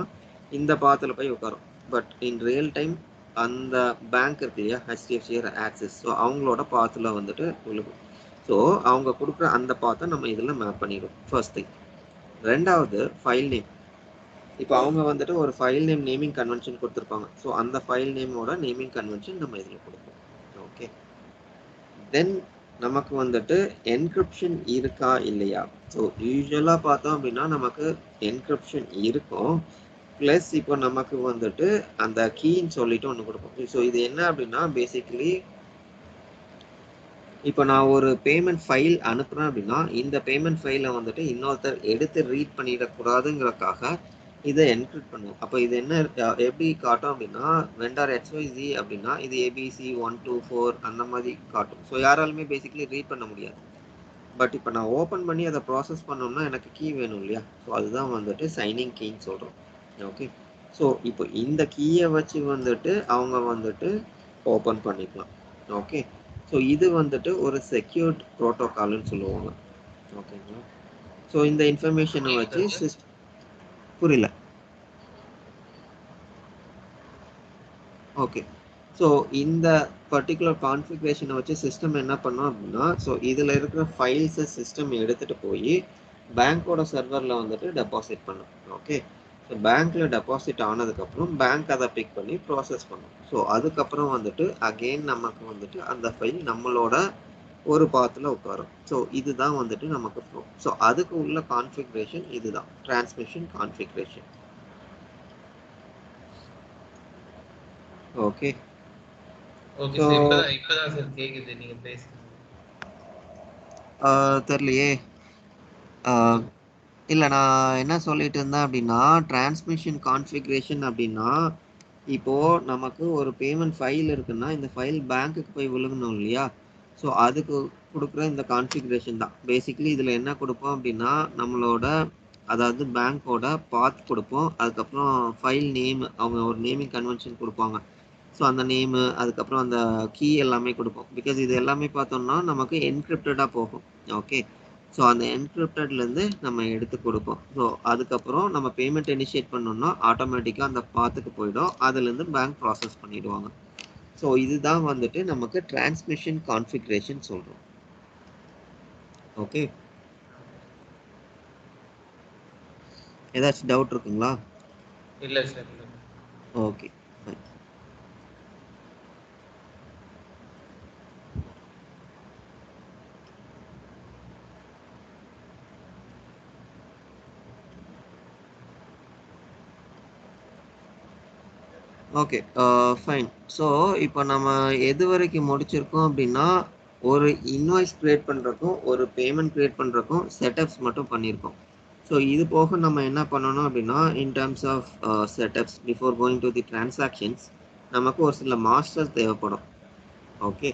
இந்த பாத்தில் போய் உட்காரும். பட் இன் ரியல் டைம் அந்த பேங்க் இருக்கு இல்லையா, HDFC ஆக்சிஸ், ஸோ அவங்களோட பாத்தில் வந்துட்டு விழுகும். ஸோ அவங்க கொடுக்குற அந்த பாத்தை நம்ம இதில் மேப் பண்ணிடுவோம் ஃபர்ஸ்ட் திங். ரெண்டாவது ஃபைல் நேம். இப்போ அவங்க வந்துட்டு ஒரு ஃபைல் நேம் நேமிங் கன்வென்ஷன் கொடுத்துருப்பாங்க. ஸோ அந்த ஃபைல் நேமோட நேமிங் கன்வென்ஷன் நம்ம இதில் கொடுப்போம். ஓகே, தென் நமக்கு வந்துட்டு என்கிரிப்ஷன் இருக்கா இல்லையா. ஸோ யூஸ்வலாக பார்த்தோம் அப்படின்னா நமக்கு என்கிரிப்ஷன் இருக்கும். ப்ளஸ் இப்போ நமக்கு வந்துட்டு அந்த கீன்னு சொல்லிட்டு ஒன்று கொடுப்போம். ஸோ இது என்ன அப்படின்னா பேசிக்கலி இப்போ நான் ஒரு பேமெண்ட் ஃபைல் அனுப்புறேன் அப்படின்னா இந்த பேமெண்ட் ஃபைலை வந்துட்டு இன்னொருத்தர் எடுத்து ரீட் பண்ணிடக்கூடாதுங்கிறதுக்காக இதை என்கிரிப்ட் பண்ணுவோம். அப்போ இது என்ன எப்படி காட்டும் அப்படின்னா வெண்டார் XYZ அப்படின்னா இது ABC 124 அந்த மாதிரி காட்டும். ஸோ யாராலுமே பேசிக்கலி ரீட் பண்ண முடியாது. பட் இப்போ நான் ஓப்பன் பண்ணி அதை ப்ராசஸ் பண்ணோம்னா எனக்கு கீ வேணும் இல்லையா. ஸோ அதுதான் வந்துட்டு சைனிங் கீன்னு சொல்கிறோம். ஓகே, ஸோ இப்போ இந்த கீயை வச்சு வந்துட்டு அவங்க வந்துட்டு ஓப்பன் பண்ணிக்கலாம். ஓகே, ஸோ இது வந்துட்டு ஒரு செக்யூர்ட் ப்ரோட்டோகால்னு சொல்லுவாங்க. ஓகேங்களா. ஸோ இந்த இன்ஃபர்மேஷனை வச்சு புரியல. ஓகே, ஸோ இந்த பர்டிகுலர் கான்ஃபிகரேஷனை வச்சு சிஸ்டம் என்ன பண்ணோம் அப்படின்னா ஸோ இதில் இருக்கிற ஃபைல்ஸை சிஸ்டம் எடுத்துகிட்டு போய் பேங்க்கோட சர்வரில் வந்துட்டு டெபாசிட் பண்ணும். ஓகே, ஸோ பேங்க்கில் டெபாசிட் ஆனதுக்கப்புறம் பேங்க் அதை பிக் பண்ணி ப்ராசஸ் பண்ணும். ஸோ அதுக்கப்புறம் வந்துட்டு அகெயின் நமக்கு வந்துட்டு அந்த ஃபைல் நம்மளோட ஒரு பாத்தில் உட்காரும். ஸோ இதுதான் வந்துட்டு நமக்கு ஃப்ளோ. ஸோ அதுக்கு உள்ள கான்ஃபிகரேஷன் இதுதான் transmission configuration. Okay, okay so sir. இப்பதான் சார் கேக்குது நீங்க பேசுறது. தெரியலையே. இல்லை, நான் என்ன சொல்லிட்டு இருந்தேன் அப்படின்னா டிரான்ஸ்மிஷன் கான்ஃபிகரேஷன் அப்படின்னா இப்போது நமக்கு ஒரு பேமெண்ட் ஃபைல் இருக்குன்னா இந்த ஃபைல் பேங்க்குக்கு போய் விழுகணும் இல்லையா. ஸோ அதுக்கு கொடுக்குற இந்த கான்ஃபிகரேஷன் தான் பேசிக்கலி. இதில் என்ன கொடுப்போம் அப்படின்னா நம்மளோட அதாவது பேங்க்கோட பாத் கொடுப்போம். அதுக்கப்புறம் ஃபைல் நேம் அவங்க ஒரு நேமிங் கன்வென்ஷன் கொடுப்பாங்க. ஸோ அந்த நேமு அதுக்கப்புறம் அந்த கீ எல்லாமே கொடுப்போம். பிகாஸ் இது எல்லாமே பார்த்தோம்னா நமக்கு என்கிரிப்டடாக போகும். ஓகே, ஸோ அந்த என்கிரிப்டட்லேருந்து நம்ம எடுத்து கொடுப்போம். ஸோ அதுக்கப்புறம் நம்ம பேமெண்ட் இனிஷியேட் பண்ணோம்னா ஆட்டோமேட்டிக்காக அந்த பாத்துக்கு போயிடும். அதுலேருந்து பேங்க் ப்ராசஸ் பண்ணிடுவாங்க. ஸோ இதுதான் வந்துட்டு நமக்கு டிரான்ஸ்மிஷன் கான்ஃபிகரேஷன் சொல்கிறோம். ஓகே, ஏதாச்சும் டவுட் இருக்குங்களா? இல்லை sir. Okay, okay, fine. So இப்போ நம்ம எது வரைக்கும் முடிச்சிருக்கோம் அப்படின்னா ஒரு இன்வாய்ஸ் கிரியேட் பண்ணுறக்கும் ஒரு பேமெண்ட் கிரியேட் பண்ணுறக்கும் செட்டப்ஸ் மட்டும் பண்ணியிருக்கோம். ஸோ இது போக நம்ம என்ன பண்ணணும் அப்படின்னா in terms of setups before going to the transactions நமக்கு ஒரு சில மாஸ்டர் தேவைப்படும். ஓகே,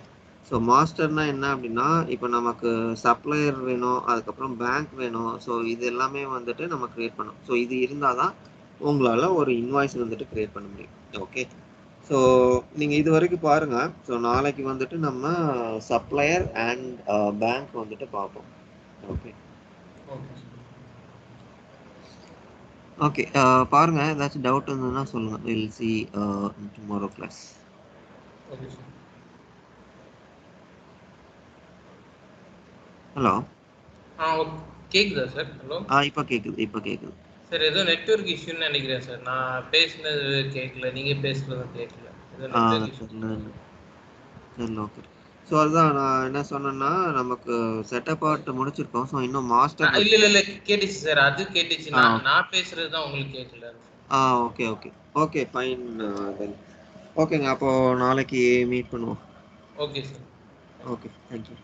ஸோ மாஸ்டர்னா என்ன அப்படின்னா இப்போ நமக்கு சப்ளையர் வேணும், அதுக்கப்புறம் பேங்க் வேணும். ஸோ இது எல்லாமே வந்துட்டு நம்ம கிரியேட் பண்ணணும். ஸோ இது இருந்தால் தான் உங்களால் ஒரு இன்வாய்ஸ் வந்துட்டு கிரியேட் பண்ண முடியும். ஓகே, ஸோ நீங்கள் இது வரைக்கும் பாருங்கள். ஸோ நாளைக்கு வந்துட்டு நம்ம சப்ளையர் அண்ட் பேங்க் வந்துட்டு பார்ப்போம். ஓகே, ஓகே, பாருங்கள். ஏதாச்சும் டவுட் இருந்ததுன்னா சொல்லுங்கள். Will see tomorrow class. Okay sir. Hello. கேக்குதா சார்? ஹலோ. இப்போ கேட்குது. சார் ஏதோ நெட்வொர்க் இஷ்யூன்னு நினைக்கிறேன் சார். நான் பேசினது கேட்கல, நீங்க பேசுறதும் கேட்கல. ஏதோ நெட்வொர்க் இஷ்யூ. சரி, ஓகே. ஸோ அதுதான் நான் என்ன சொன்னேன்னா நமக்கு செட்டப் பார்ட் முடிச்சிருக்கோம். ஸோ இன்னும் மாஸ்டர் இல்ல கேட்டுச்சு சார். அது கேட்டுச்சு. நான் பேசுறது தான் உங்களுக்கு கேட்கல. Okay fine. ஓகேங்க, அப்போ நாளைக்கு மீட் பண்ணுவோம். Okay sir. Okay, thank you.